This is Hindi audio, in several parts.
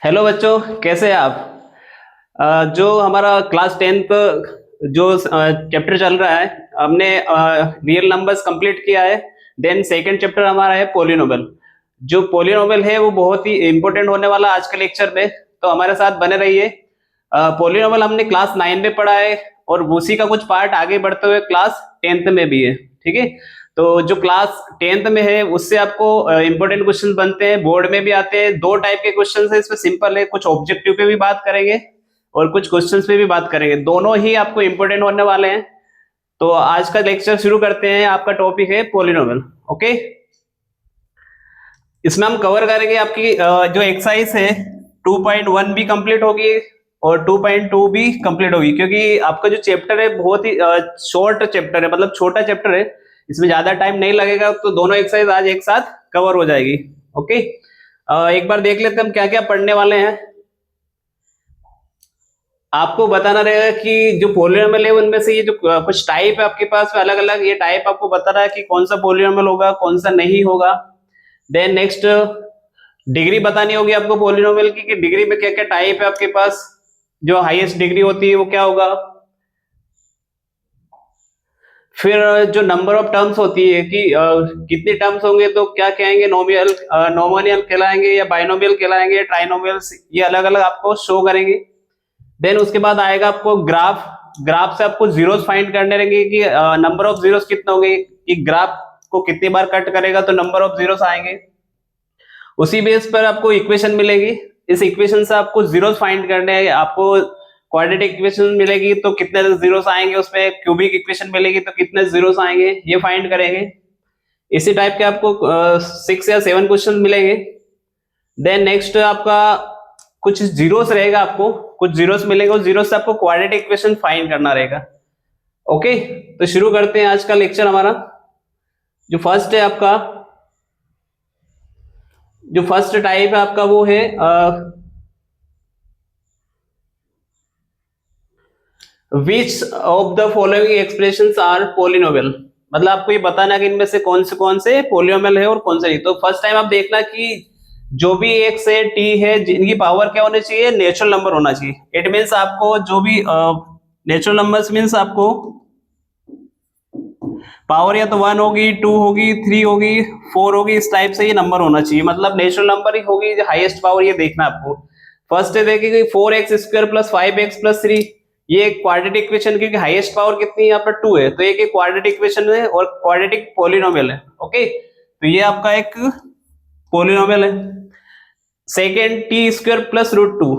हेलो बच्चों, कैसे हैं आप। जो हमारा क्लास 10th जो चैप्टर चल रहा है, हमने रियल नंबर्स कंप्लीट किया है। देन सेकंड चैप्टर हमारा है पोलिनोमियल। जो पोलिनोमियल है वो बहुत ही इंपॉर्टेंट होने वाला आज के लेक्चर में, तो हमारे साथ बने रहिए। पोलिनोमियल हमने क्लास 9 में पढ़ा है और उसी का कुछ पार्ट आगे बढ़ते हुए क्लास 10th में भी है। ठीक है, तो जो क्लास 10th में है उससे आपको इंपॉर्टेंट क्वेश्चन बनते हैं, बोर्ड में भी आते हैं। दो टाइप के क्वेश्चन है इसमें, सिंपल है, कुछ ऑब्जेक्टिव पे भी बात करेंगे और कुछ क्वेश्चंस पे भी बात करेंगे। दोनों ही आपको इंपॉर्टेंट होने वाले हैं। तो आज का लेक्चर शुरू करते हैं। आपका टॉपिक है पोलिनोमियल। ओके, इसमें हम कवर करेंगे आपकी जो एक्सरसाइज है 2.1 भी कंप्लीट होगी और 2.2 भी कंप्लीट होगी, क्योंकि आपका जो चैप्टर है बहुत ही शॉर्ट चैप्टर है, मतलब छोटा चैप्टर है। इसमें ज्यादा टाइम नहीं लगेगा, तो दोनों एक्सरसाइज आज एक साथ कवर हो जाएगी। ओके, एक बार देख लेते हैं हम क्या क्या पढ़ने वाले हैं। आपको बताना रहेगा कि जो पोलिनोमियल है उनमें से ये जो कुछ टाइप है आपके पास में अलग अलग, ये टाइप आपको बता रहा है कि कौन सा पोलिनोमियल होगा कौन सा नहीं होगा। देन नेक्स्ट, डिग्री बतानी होगी आपको पोलिनोमियल की, कि डिग्री में क्या क्या टाइप है आपके पास। जो हाईएस्ट डिग्री होती है वो क्या होगा। फिर जो नंबर ऑफ टर्म्स होती है कि कितने टर्म्स होंगे तो क्या कहेंगे, नोमियल नोमोनियल कहलाएंगे या बाइनोमियल कहलाएंगे, ट्राइनोमियल्स, ये अलग अलग आपको शो करेंगे। देन उसके बाद आएगा आपको ग्राफ। ग्राफ से आपको जीरोस फाइंड करने रहेंगे कि नंबर ऑफ जीरोस कितने होंगे, कि ग्राफ को कितनी बार कट करेगा तो नंबर ऑफ जीरोस आएंगे। उसी बेस पर आपको इक्वेशन मिलेगी, इस इक्वेशन से आपको जीरोस फाइंड करने हैं। आपको क्वाड्रेटिक इक्वेशन मिलेगी तो कितने जीरोस आएंगे, उसमें क्यूबिक इक्वेशन मिलेगी तो कितने जीरोस आएंगे, ये फाइंड करेंगे। इसी टाइप के आपको 6 या 7 क्वेश्चन मिलेंगे। देन नेक्स्ट आपका कुछ जीरोस रहेगा, आपको कुछ जीरोस मिलेंगे, उस जीरोस से आपको क्वाड्रेटिक इक्वेशन फाइंड करना रहेगा। ओके, तो शुरू करते हैं आज का लेक्चर हमारा। जो फर्स्ट है आपका, जो फर्स्ट टाइप है आपका वो है which of the following expressions are polynomial. मतलब आपको ये बताना कि इनमें से कौन से पोलिनोमियल है और कौन से नहीं। तो फर्स्ट टाइम आप देखना कि जो भी x है t है, जिनकी पावर क्या होनी चाहिए, नेचुरल नंबर होना चाहिए। इट मीन्स आपको जो भी नेचुरल नंबर्स मीन्स आपको पावर या तो 1 होगी, 2 होगी, 3 होगी, 4 होगी, इस टाइप से ये नंबर होना चाहिए। मतलब नेचुरल नंबर ही होगी हाईएस्ट पावर, ये देखना आपको। फर्स्ट है देखिए 4x² + 5x + 3, ये एक क्वाड्रेटिक इक्वेशन, क्योंकि हाईएस्ट पावर कितनी है यहाँ पर 2 है, तो एक क्वाड्रेटिक इक्वेशन है और क्वाड्रेटिक पोलिनोमियल है। ओके, तो ये आपका एक पोलिनोमियल है। सेकेंड t² + √2,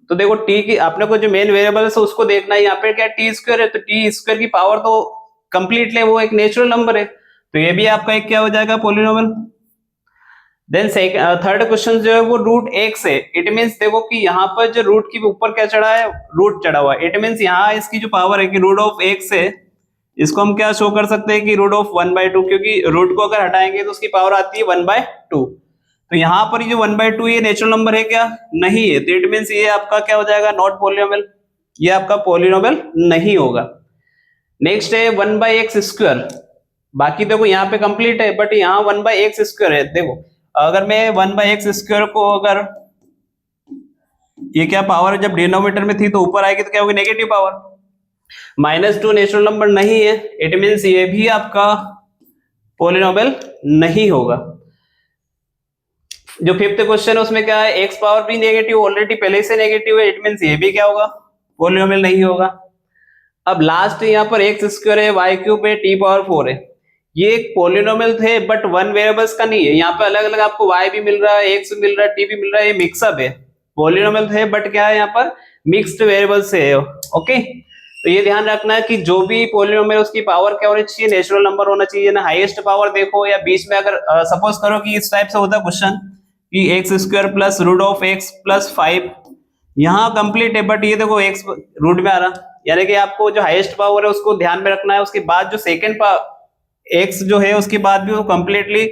तो देखो t की आपने को जो मेन वेरिएबल है उसको देखना है। यहाँ पे क्या t² है, तो t² की पावर तो कंप्लीटली वो एक नेचुरल नंबर है, तो ये भी आपका एक क्या हो जाएगा, पोलिनोमियल। देन थर्ड क्वेश्चन जो है वो √x है। इट मींस देखो कि यहाँ पर जो रूट के ऊपर क्या चढ़ा है, रूट चढ़ा हुआ है। इट मींस यहाँ इसकी जो पावर है कि √x है, इसको हम क्या शो कर सकते हैं कि √1/2, क्योंकि रूट को अगर हटाएंगे तो उसकी पावर आती है 1/2। तो यहाँ पर ये जो 1/2 ये नेचुरल नंबर है क्या, नहीं है, तो इट मींस ये आपका क्या हो जाएगा, नॉट पोलिनोमियल, ये आपका पोलिनोमियल नहीं होगा। नेक्स्ट है 1/x²। बाकी देखो यहाँ पे कंप्लीट है, बट यहाँ 1/x² है। देखो अगर मैं 1/x² को अगर ये क्या पावर जब डिनोमिनेटर में थी तो ऊपर आएगी तो क्या होगी, नेगेटिव पावर। -2 नेचुरल नंबर नहीं है, इट मींस ये भी आपका पोलिनोमियल नहीं होगा। जो फिफ्थ क्वेश्चन है उसमें क्या है, x पावर भी नेगेटिव, ऑलरेडी पहले से नेगेटिव है, इट मींस ये भी क्या होगा, पोलिनोमियल नहीं होगा। अब लास्ट यहाँ पर x² है, y³ है, t⁴ है। ये एक पोलिनोमियल थे बट वन वेरिएबल्स का नहीं है। यहाँ पे अलग अलग आपको y भी मिल रहा है, x भी मिल रहा है, t भी मिल रहा है, ये मिक्सअप है। पोलिनोमियल थे बट क्या है, यहाँ पर मिक्स्ड वेरिएबल्स है। ओके, तो ये ध्यान रखना है कि जो भी पोलिनोमियल उसकी पावर क्या होनी चाहिए, नेचुरल नंबर होना चाहिए ना, हाईएस्ट पावर देखो, या बीच में अगर सपोज करो कि इस टाइप से होता क्वेश्चन कि x² + √x + 5, यहाँ कंप्लीट है बट ये देखो x रूट में आ रहा, यानी कि आपको जो हाईएस्ट पावर है उसको ध्यान में रखना है। उसके बाद जो सेकंड x जो है उसके बाद भी वो कंप्लीटली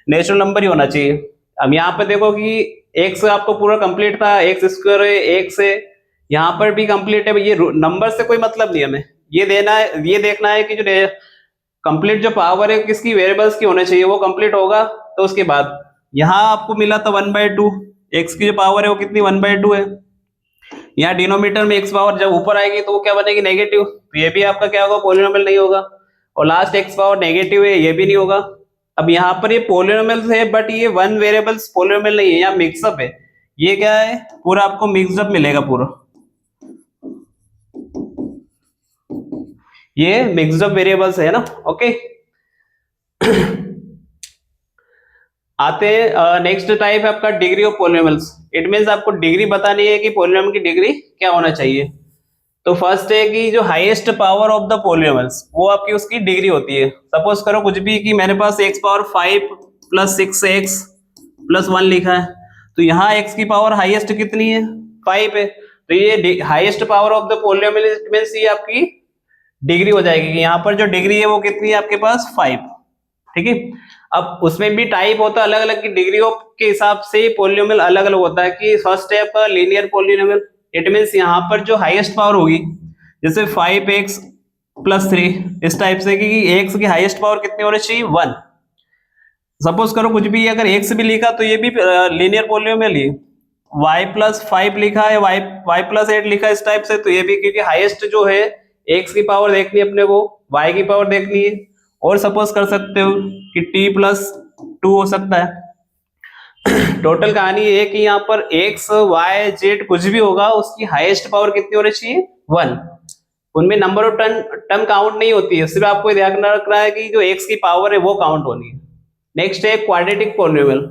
नेचुरल नंबर ही होना चाहिए। अब यहाँ पे देखो कि x आपको पूरा कंप्लीट था, x² है, x है, यहाँ पर भी कंप्लीट है। ये नंबर से कोई मतलब नहीं, हमें ये देना है, ये देखना है कि जो कंप्लीट जो पावर है किसकी, वेरिएबल्स की होने चाहिए, वो कंप्लीट होगा। तो उसके बाद यहाँ आपको मिला था 1/2, x की जो पावर है वो कितनी 1/2 है। यहाँ डिनोमिनेटर में x पावर जब ऊपर आएगी तो वो क्या बनेगी नेगेटिव, तो ये भी आपका क्या होगा पॉलिनोमियल नहीं होगा। और लास्ट x पावर नेगेटिव है, ये भी नहीं होगा। अब यहाँ पर ये पॉलिनोमियल है बट ये वन वेरिएबल्स पॉलिनोमियल नहीं है, यहाँ मिक्सअप है। ये क्या है पूरा आपको मिक्सअप मिलेगा पूरा, ये मिक्सअप वेरिएबल्स है ना। ओके आते नेक्स्ट टाइप है आपका degree of polynomials. It means आपको डिग्री बतानी है कि पॉलिनोमियल की डिग्री क्या होना चाहिए। तो फर्स्ट है कि जो highest power of the polynomials वो आपकी उसकी डिग्री होती है। सपोज करो कुछ भी कि मेरे पास x power 5 plus 6x plus 1 लिखा है, तो यहाँ x की पावर हाईएस्ट कितनी है 5 है, तो ये highest power of the polynomial it means ये आपकी डिग्री हो जाएगी कि यहाँ पर जो डिग्री है वो कितनी है आपके पास 5। ठीक है, अब उसमें भी टाइप होता है अलग अलग की डिग्री ऑफ के हिसाब से पॉलिनोमियल अलग अलग होता है। कि फर्स्ट है आपका लीनियर पॉलिनोमियल, इट मींस यहाँ पर जो हाईएस्ट पावर होगी जैसे 5x प्लस 3 इस टाइप से कि x की हाईएस्ट पावर कितनी होनी चाहिए 1। सपोज करो कुछ भी अगर x भी लिखा तो ये भी लीनियर पॉलिनोमियल ही, y प्लस 5 लिखा है y प्लस 8 लिखा है इस टाइप से, तो ये भी क्योंकि हाईएस्ट जो है x की पावर देखनी है अपने को, y की पावर देखनी है। और सपोज कर सकते हो कि t प्लस 2 हो सकता है। टोटल कहानी ये है कि यहाँ पर x y z कुछ भी होगा उसकी हाईएस्ट पावर कितनी होनी चाहिए 1। उनमें नंबर ऑफ टर्म काउंट नहीं होती है, सिर्फ आपको ध्यान रखना है कि जो x की पावर है वो काउंट होनी है। नेक्स्ट है क्वाड्रेटिक पॉलिनोमियल,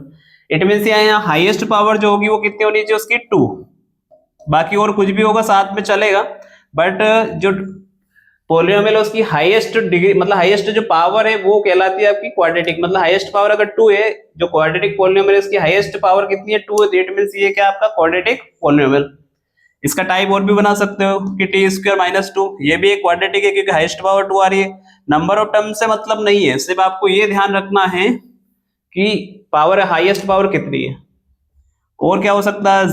इट मींस यहाँ हाईएस्ट पावर जो होगी वो कितनी होनी चाहिए उसकी 2। बाकी और कुछ भी होगा साथ में चलेगा, बट जो पॉलिनोमियल उसकी हाईएस्ट डिग्री मतलब हाईएस्ट जो पावर है वो कहलाती है आपकी क्वाड्रेटिक। मतलब हाईएस्ट पावर अगर 2 है, जो क्वाड्रेटिक पॉलिनोमियल इसकी हाईएस्ट पावर कितनी है 2 है, इट मींस ये क्या आपका क्वाड्रेटिक पॉलिनोमियल। इसका टाइप और भी बना सकते हो कि t² - 2, ये भी एक क्वाड्रेटिक है क्योंकि हाईएस्ट पावर 2 आ रही है। नंबर ऑफ टर्म से मतलब नहीं है, सिर्फ आपको ये ध्यान रखना है कि पावर हाईएस्ट पावर कितनी है। और क्या हो सकता है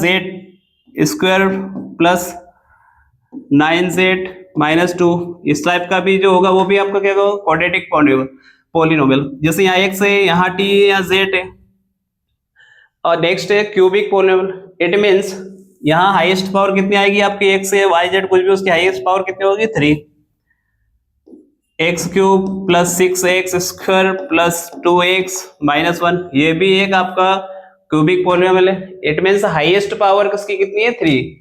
z² प्लस 9z -2 इस टाइप का भी जो होगा वो भी आपका क्या होगा क्वाड्रेटिक पॉलिनोमियल। जैसे यहाँ x है, यहाँ t है, यहाँ z है। और नेक्स्ट है क्यूबिक पॉलिनोमियल, इट मींस यहाँ हाईएस्ट पावर कितनी आएगी आपकी x है y z कुछ भी, उसकी हाईएस्ट पावर कितनी होगी 3। x³ plus 6x² plus 2x -1 ये भी एक आपका क्यूबिक पॉलिनोमियल है। इट मींस हाईएस्ट पावर किसकी कितनी है 3।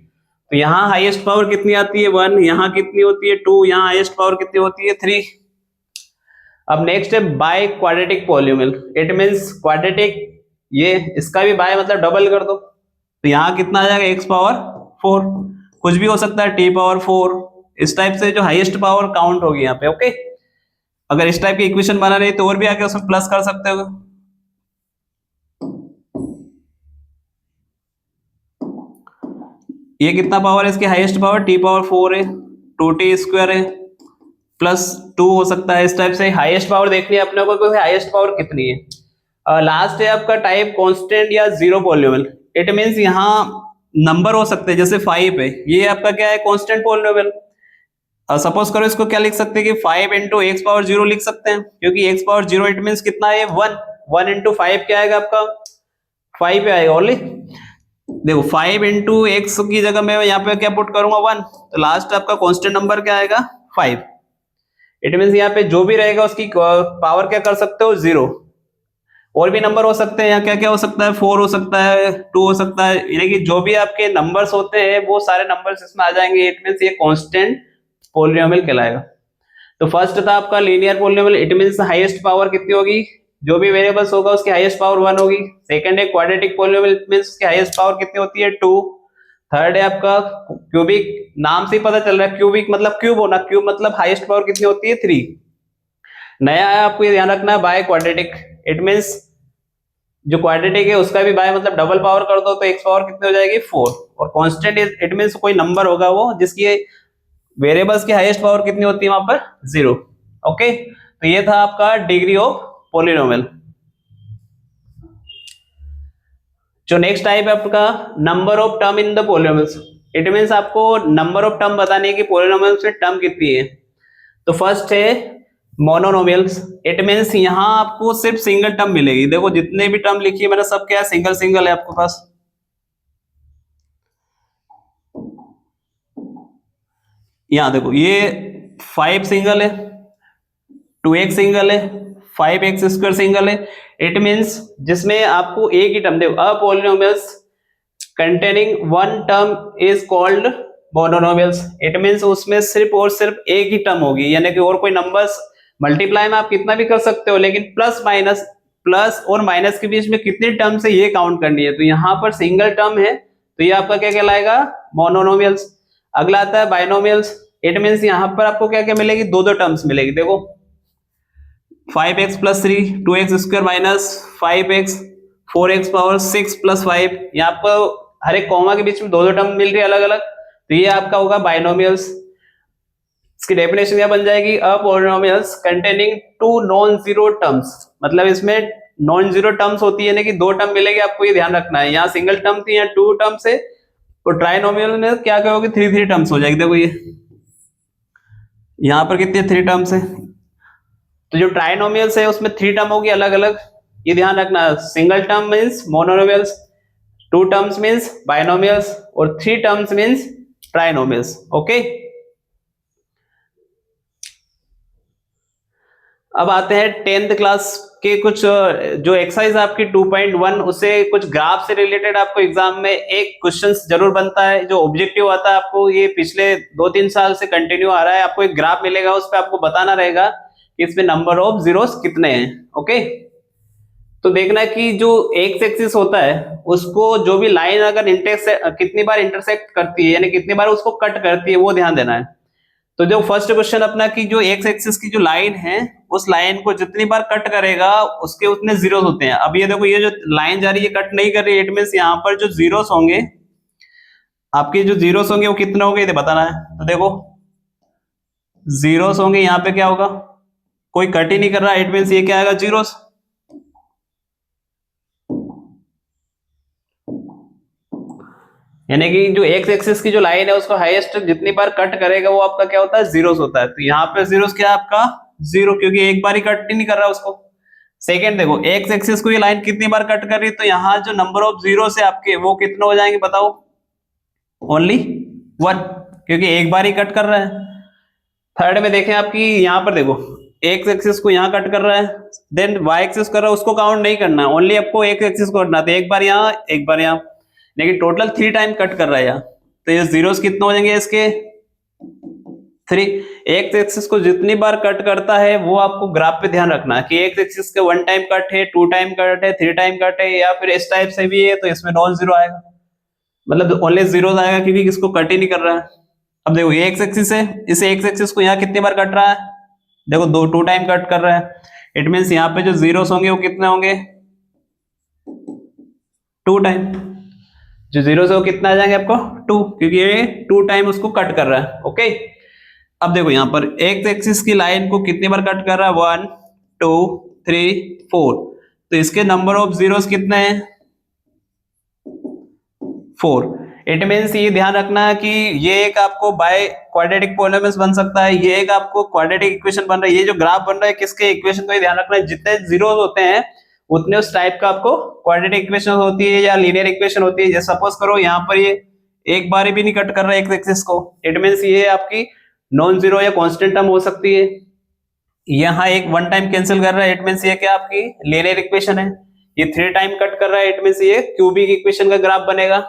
तो यहाँ हाईएस्ट पावर कितनी आती है 1, यहाँ कितनी होती है 2, यहाँ हाईएस्ट पावर कितनी होती है 3। अब नेक्स्ट है by quadratic polynomial, it means quadratic ये इसका भी बाय मतलब डबल कर दो, तो यहाँ कितना आ जाएगा x पावर 4, कुछ भी हो सकता है t पावर 4 इस टाइप से जो हाईएस्ट पावर काउंट होगी यहाँ पे। ओके, अगर इस टाइप की इक्वेशन बना रही तो और भी आगे उसमें प्लस कर सकते हो। ये कितना पावर है इसकी हाईएस्ट पावर t पावर 4 है, 2t² है प्लस 2 हो सकता है। इस टाइप से हाईएस्ट पावर देखनी है अपने को हाईएस्ट पावर कितनी है। लास्ट है आपका टाइप कांस्टेंट या जीरो पॉलिनोमियल, इट मींस यहाँ नंबर हो सकते हैं जैसे 5 है, ये आपका क्या है कांस्टेंट पॉलिनोमियल। सपोज करो इसको क्या लिख सकते हैं कि 5 × x पावर 0 लिख सकते हैं, क्योंकि x पावर 0 इट मींस कितना है 1 × 5 क्या आएगा आपका 5 पे आएगा ओनली। देखो 5 × x की जगह मैं यहाँ पे क्या पुट करूंगा 1, तो लास्ट आपका कांस्टेंट नंबर क्या आएगा 5। इट मींस यहाँ पे जो भी रहेगा उसकी पावर क्या कर सकते हो 0। और भी नंबर हो सकते हैं, यहाँ क्या क्या हो सकता है 4 हो सकता है 2 हो सकता है, यानी कि जो भी आपके नंबर्स होते हैं वो सारे नंबर्स इसमें आ जाएंगे। इट मींस ये कांस्टेंट पॉलिनोमियल कहलाएगा। तो फर्स्ट था आपका linear polynomial, it means highest power कितनी होगी, जो भी वेरिएबल्स होगा उसकी हाईएस्ट पावर 1 होगी। सेकंड है क्वाड्रेटिक पॉलिनोमियल, इट मींस उसकी हाईएस्ट पावर कितनी होती है 2। थर्ड है आपका क्यूबिक, नाम से ही पता चल रहा है क्यूबिक मतलब क्यूब होना, क्यूब मतलब हाईएस्ट पावर कितनी होती है 3। नया है आपको ये ध्यान रखना है बाय क्वाड्रेटिक, इट मींस जो क्वाड्रेटिक है उसका भी बाय मतलब डबल पावर कर दो तो x पावर कितनी हो जाएगी 4। और कांस्टेंट इट मींस कोई नंबर होगा वो जिसकी वेरिएबल्स की हाईएस्ट पावर कितनी होती है वहां पर 0। ओके, तो ये था आपका डिग्री ऑफ पॉलिनोमियल। जो नेक्स्ट टाइप है आपका number of term in the polynomials, it means आपको नंबर ऑफ टर्म बताने है कि पॉलिनोमियल्स में टर्म कितनी है। तो फर्स्ट है मोनोनोमियल्स, इट मींस यहाँ आपको सिर्फ सिंगल टर्म मिलेगी। देखो जितने भी टर्म लिखी है मैंने सब क्या सिंगल सिंगल है आपके पास। यहाँ देखो ये 5 सिंगल है, 2x सिंगल है, 5x स्क्वायर सिंगल है। इट मीन्स जिसमें आपको एक ही टर्म, देखो a polynomials containing one term is called mononomials. It means उसमें सिर्फ और सिर्फ एक ही टर्म होगी, यानी कि और कोई नंबर्स मल्टीप्लाई में आप कितना भी कर सकते हो, लेकिन प्लस और माइनस के बीच में कितनी टर्म्स है ये काउंट करनी है। तो यहाँ पर सिंगल टर्म है, तो ये आपका क्या कहलाएगा, मोनोनोमियल्स। अगला आता है बाइनोमियल्स। इट मीन्स यहाँ पर आपको क्या क्या मिलेगी, दो दो टर्म्स मिलेगी। देखो 5x plus 3, 2x square minus 5x, 4x power 6 plus 5। यहाँ आपको हर एक कॉमा के बीच में दो दो टर्म मिल रही है अलग अलग, तो ये आपका होगा बाइनोमियल्स। इसकी डेफिनेशन क्या बन जाएगी, a polynomials containing two non zero terms. मतलब इसमें नॉन जीरो टर्म्स होती है, यानी कि दो टर्म मिलेगी, आपको ये ध्यान रखना है। यहाँ सिंगल टर्म थी, यहाँ टू टर्म्स है, तो ट्राइनोमियल में क्या कहोगे, थ्री थ्री टर्म्स हो जाएगी। देखो ये यहाँ पर कितने थ्री टर्म्स है, तो जो ट्राइनोमियल्स है उसमें थ्री टर्म होगी अलग अलग, ये ध्यान रखना। Single term means mononomials, two terms means binomials, और three terms means trinomials. Okay, अब आते हैं 10th क्लास के कुछ जो एक्सरसाइज आपकी 2.1, उससे कुछ ग्राफ से रिलेटेड आपको एग्जाम में एक क्वेश्चन जरूर बनता है। जो ऑब्जेक्टिव आता है आपको, ये पिछले 2-3 साल से कंटिन्यू आ रहा है। आपको एक ग्राफ मिलेगा, उस पर आपको बताना रहेगा कि इसमें नंबर ऑफ जीरोस कितने हैं। ओके, तो देखना कि जो एक्स एक्सिस होता है उसको जो भी लाइन अगर कितनी बार इंटरसेक्ट करती है, यानी कितनी बार उसको कट करती है, वो ध्यान देना है। तो जो फर्स्ट क्वेश्चन अपना कि जो एक्स एक्सिस की जो लाइन है, उस लाइन को जितनी बार कट करेगा उसके उतने जीरोस होते हैं। अब ये देखो, ये जो लाइन जा रही है कट नहीं कर रही है, इट मींस यहाँ पर जो जीरोस होंगे, आपके जो जीरोस होंगे वो कितने होंगे ये बताना है। तो देखो जीरोस होंगे, यहाँ पे क्या होगा, कोई कट ही नहीं कर रहा, इट मींस ये क्या आएगा, जीरोस। यानी कि जो एक्स एक्सिस की जो लाइन है उसको हाईएस्ट जितनी बार कट करेगा वो आपका क्या होता है, जीरोस होता है। तो यहाँ पे जीरोस क्या है आपका, जीरो, क्योंकि एक बार ही कट ही नहीं कर रहा उसको। सेकंड देखो, एक्स एक्सिस को ये लाइन कितनी बार कट कर रही है, तो यहाँ जो नंबर ऑफ जीरोस है आपके वो कितने हो जाएंगे बताओ, ओनली 1, क्योंकि एक बार ही कट कर रहा है। थर्ड में देखें आपकी, यहाँ पर देखो एक्स एक्सिस को यहाँ कट कर रहा है, देन वाई एक्सिस कर रहा है, उसको काउंट नहीं करना है, ओनली आपको एक्स एक्सिस को करना है। तो एक बार यहाँ एक बार यहाँ, लेकिन टोटल 3 टाइम कट कर रहा है यहाँ। तो ये जीरोस कितने हो जाएंगे इसके, 3। एक्स एक्सिस को जितनी बार कट करता है वो आपको ग्राफ पे ध्यान रखना है कि एक्स एक्सिस का 1 टाइम कट है, 2 टाइम कट है, 3 टाइम कट है, या फिर इस टाइप से भी है, तो इसमें नॉन जीरो आएगा, मतलब ओनली जीरोस आएगा, क्योंकि इसको कट ही नहीं कर रहा है। अब देखो ये एक्स एक्सिस है, इस एक्स एक्सिस को यहाँ कितनी बार कट रहा है, देखो 2 टाइम कट कर रहा है। इट मींस यहाँ पे जो जीरोस होंगे वो कितने होंगे, 2 टाइम। जो जीरोस है वो कितना आ जाएंगे आपको, 2, क्योंकि ये 2 टाइम उसको कट कर रहा है। ओके, अब देखो यहाँ पर एक्स एक्सिस की लाइन को कितनी बार कट कर रहा है, 1 2 3 4, तो इसके नंबर ऑफ जीरोस कितने हैं, 4। इट मींस ये ध्यान रखना है कि ये एक आपको बाय क्वाड्रेटिक पॉलिनोमियल्स बन सकता है, ये एक आपको क्वाड्रेटिक इक्वेशन बन रहा है। ये जो ग्राफ बन रहा है किसके इक्वेशन को, ये ध्यान रखना है, जितने जीरोस होते हैं उतने उस टाइप का आपको क्वाड्रेटिक इक्वेशन होती है या लीनियर इक्वेशन होती है। जैसे सपोज करो यहाँ पर ये एक बार भी नहीं कट कर रहा है एक्स एक्सिस को, इट मींस ये आपकी नॉन जीरो या कांस्टेंट टर्म हो सकती है। यहाँ एक 1 टाइम कैंसिल कर रहा है, इट मींस ये क्या आपकी लीनियर इक्वेशन है। ये 3 टाइम कट कर रहा है, इट मींस ये क्यूबिक इक्वेशन का ग्राफ बनेगा।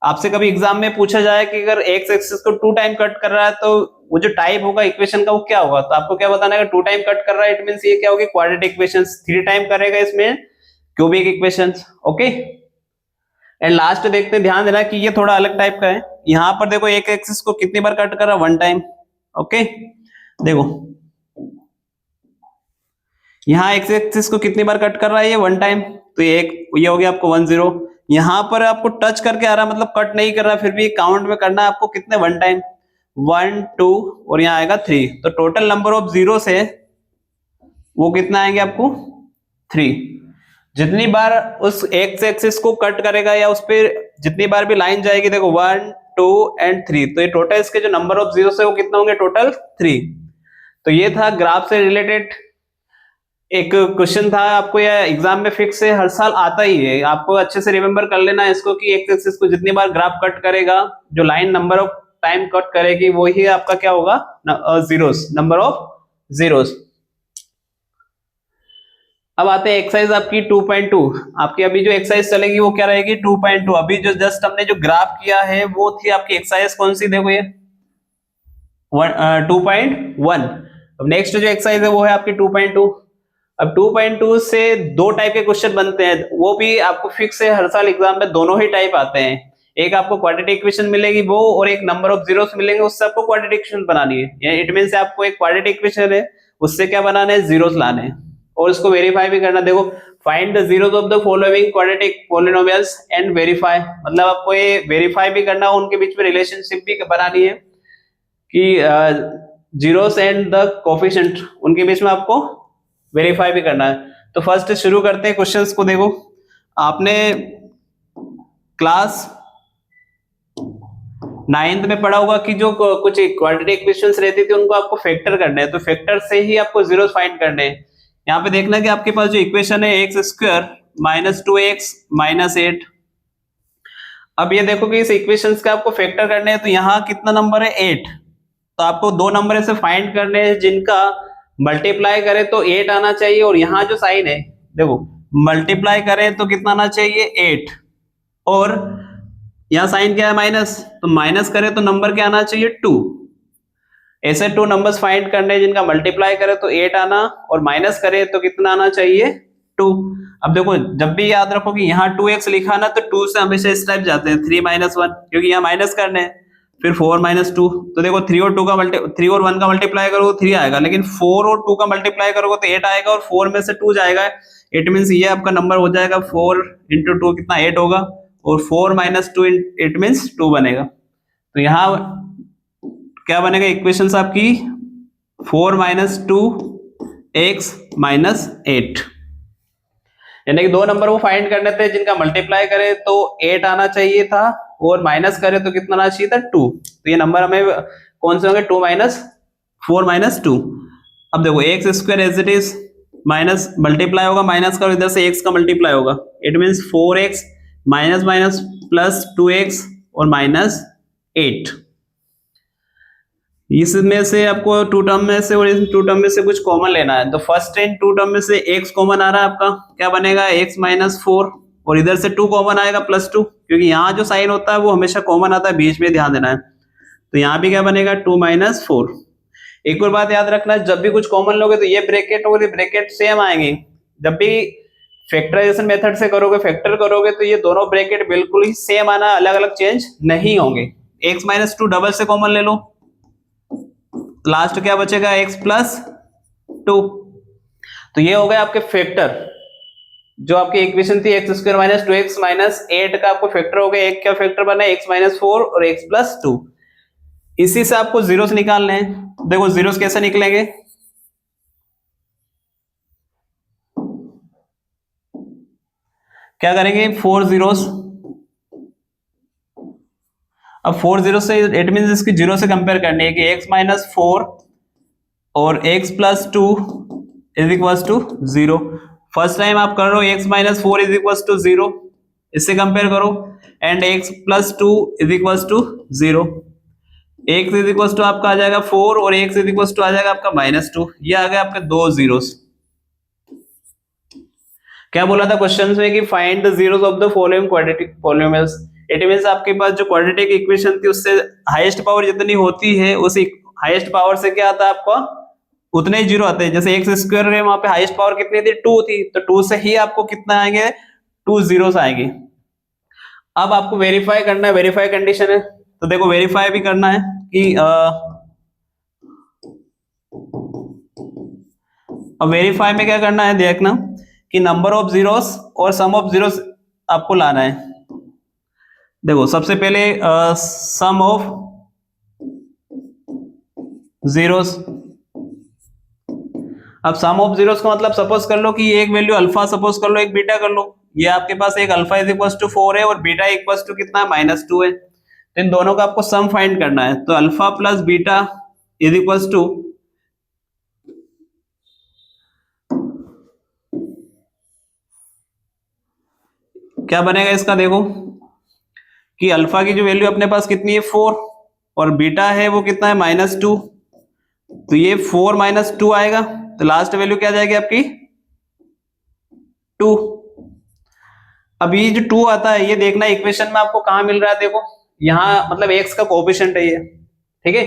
आपसे कभी एग्जाम में पूछा जाए कि अगर एक्स एक्सिस को 2 टाइम कट कर रहा है तो वो जो टाइप होगा इक्वेशन का वो क्या होगा, तो आपको क्या बताना है, 2 टाइम कट कर रहा है, इट मींस ये क्या होगी, क्वाड्रेटिक इक्वेशंस। 3 टाइम करेगा इसमें cubic equations. Okay, and last देखते हैं, ध्यान देना कि ये थोड़ा अलग टाइप का है। यहाँ पर देखो एक एक्सिस को कितनी बार कट कर रहा है, 1 टाइम। ओके, देखो यहाँ एक्स एक्सिस को कितनी बार कट कर रहा है, ये 1 टाइम, तो ये हो गया आपको 1 0। यहाँ पर आपको टच करके आ रहा है, मतलब कट नहीं कर रहा, फिर भी काउंट में करना है आपको कितने, 1 टाइम, 1 2 और यहाँ आएगा 3। तो टोटल नंबर ऑफ जीरोस है वो कितना आएंगे आपको, 3। जितनी बार उस एक्स एक्सिस को कट करेगा या उस पर जितनी बार भी लाइन जाएगी, देखो 1 2 एंड 3, तो ये टोटल इसके जो नंबर ऑफ जीरोस है वो कितने होंगे, टोटल 3। तो ये था ग्राफ से रिलेटेड एक क्वेश्चन था, आपको यह एग्जाम में फिक्स है, हर साल आता ही है। आपको अच्छे से रिमेंबर कर लेना है इसको कि एक्स एक्सिस को जितनी बार ग्राफ कट करेगा, जो line number of time cut करेगी वही आपका क्या होगा, जीरोस, नंबर ऑफ जीरोस। अब आते हैं एक्सरसाइज आपकी 2.2। आपकी अभी जो एक्सरसाइज चलेगी वो क्या रहेगी, 2.2। अभी जो जस्ट हमने जो ग्राफ किया है वो थी आपकी एक्सरसाइज कौन सी, देखो ये 2.1। अब नेक्स्ट जो एक्सरसाइज है वो है आपकी 2.2। अब 2.2 से दो टाइप के क्वेश्चन बनते हैं, वो भी आपको फिक्स है, हर साल एग्जाम में दोनों ही टाइप आते हैं। एक आपको क्वाड्रेटिक इक्वेशन मिलेगी वो, और एक नंबर ऑफ जीरोस मिलेंगे, उससे आपको क्वाड्रेटिक इक्वेशन बनानी है। इट मीन से आपको एक क्वाड्रेटिक इक्वेशन है, उससे क्या बनाना है, जीरोस लाने हैं और उसको वेरीफाई भी करना। देखो, find the zeros of the following quadratic polynomials and verify, मतलब आपको ये वेरीफाई भी करना है, उनके बीच में रिलेशनशिप भी बनानी है कि जीरोस एंड द कोफिशिएंट उनके बीच में आपको वेरीफाई भी करना है। तो फर्स्ट शुरू करते हैं क्वेश्चंस को। देखो, आपने क्लास 9th में पढ़ा होगा कि जो कुछ क्वाड्रेटिक इक्वेशंस रहती थी उनको आपको फैक्टर करने हैं, तो फैक्टर से ही आपको जीरोस फाइंड करने हैं। यहाँ पे देखना कि आपके पास जो इक्वेशन है x square minus 2x minus 8। अब ये देखो कि इस इक्वेशंस का आपको फैक्टर करने हैं, तो यहाँ कितना नंबर है, 8। तो आपको दो नंबर ऐसे फाइंड करने हैं जिनका मल्टीप्लाई करें तो 8 आना चाहिए, और यहाँ जो साइन है देखो, मल्टीप्लाई करें तो कितना आना चाहिए, 8, और यहाँ साइन क्या है, माइनस, तो माइनस करें तो नंबर क्या आना चाहिए, 2। ऐसे 2 नंबर्स फाइंड करने जिनका मल्टीप्लाई करें तो 8 आना, और माइनस करें तो कितना आना चाहिए, 2। अब देखो, जब भी याद रखो कि यहाँ 2x लिखा ना, तो 2 से हमेशा इस टाइप जाते हैं 3 - 1, क्योंकि यहाँ माइनस करने हैं। फिर 4 - 2, तो देखो 3 और 1 का मल्टीप्लाई करोगे तो 3 आएगा, लेकिन 4 और 2 का मल्टीप्लाई करोगे तो 8 आएगा, और 4 में से 2 जाएगा। इट मींस ये आपका नंबर हो जाएगा 4 × 2 कितना, 8 होगा, और 4 - 2 इट मींस 2 बनेगा। तो यहाँ क्या बनेगा इक्वेशंस आपकी, 4 - 2x - 8, यानी कि दो नंबर वो फाइंड करने थे जिनका मल्टीप्लाई करे तो 8 आना चाहिए था, और माइनस करे तो कितना आना चाहिए था, 2। तो ये नंबर हमें कौन से होंगे, 4 - 2। अब देखो x square as it is, minus multiply होगा, माइनस का इधर से एक्स का मल्टीप्लाई होगा, it means 4x minus minus plus 2x और माइनस 8। इसमें से आपको 2 टर्म में से और इस 2 टर्म में से कुछ कॉमन लेना है। तो फर्स्ट इन 2 टर्म में से x कॉमन आ रहा है आपका, क्या बनेगा, x - 4, और इधर से 2 कॉमन आएगा +2, क्योंकि यहाँ जो साइन होता है वो हमेशा कॉमन आता है, बीच में ध्यान देना है। तो यहाँ भी क्या बनेगा, 2 - 4। एक और बात याद रखना, जब भी कुछ कॉमन लोगे तो ये ब्रैकेट और ये ब्रैकेट सेम आएंगे। जब भी फैक्टराइजेशन मेथड से करोगे, फैक्टर करोगे, तो ये दोनों ब्रैकेट बिल्कुल ही सेम आना, अलग अलग चेंज नहीं होंगे। x - 2 डबल से कॉमन ले लो, लास्ट क्या बचेगा, x + 2। तो ये हो गए आपके फैक्टर। जो आपकी इक्वेशन थी x² - 2x - 8 का आपको फैक्टर हो गया। एक क्या फैक्टर बना, x - 4 और x + 2। इसी से आपको जीरोस निकालने हैं। देखो जीरोस कैसे निकलेंगे, क्या करेंगे, 4 जीरोस। अब 4 जीरो से इट मींस इसकी जीरो से कंपेयर करनी है कि x - 4 और x + 2 = 0। फर्स्ट टाइम आप कर रहे हो, x - 4 = 0, इससे कंपेयर करो, एंड x + 2 = 0। x = आपका आ जाएगा 4 और x = आ जाएगा आपका -2। ये आ गया आपके दो जीरोस। क्या बोला था क्वेश्चन में कि find the zeros of the following quadratic polynomials. It means आपके पास जो क्वाड्रेटिक इक्वेशन थी उससे हाईएस्ट पावर जितनी होती है, उसी हाईएस्ट पावर से क्या आता है आपका, उतने ही जीरो आते हैं। जैसे एक्स स्क्वायर है, वहां पे हाईएस्ट पावर कितनी थी, 2 थी, तो 2 से ही आपको कितना आएंगे, 2 जीरोस आएंगे। अब आपको वेरीफाई करना है, वेरीफाई कंडीशन है, तो देखो वेरीफाई भी करना है कि अब वेरीफाई में क्या करना है, देखना कि नंबर ऑफ जीरोस और सम ऑफ जीरोस आपको लाना है। देखो सबसे पहले सम ऑफ जीरोस। अब सम ऑफ जीरोस का मतलब सपोज कर लो कि एक वैल्यू अल्फा सपोज कर लो, एक बीटा कर लो। ये आपके पास एक अल्फा = 4 है और बीटा = कितना है, -2 है। तो इन दोनों का आपको सम फाइंड करना है। तो अल्फा प्लस बीटा = क्या बनेगा इसका, देखो कि अल्फा की जो वैल्यू अपने पास कितनी है, 4, और बीटा है वो कितना है -2, तो ये 4 - 2 आएगा, तो लास्ट वैल्यू क्या जाएगी आपकी 2। अब ये जो 2 आता है ये देखना इक्वेशन में आपको कहां मिल रहा है, देखो यहाँ मतलब x का कोएफिशिएंट है ये, ठीक है।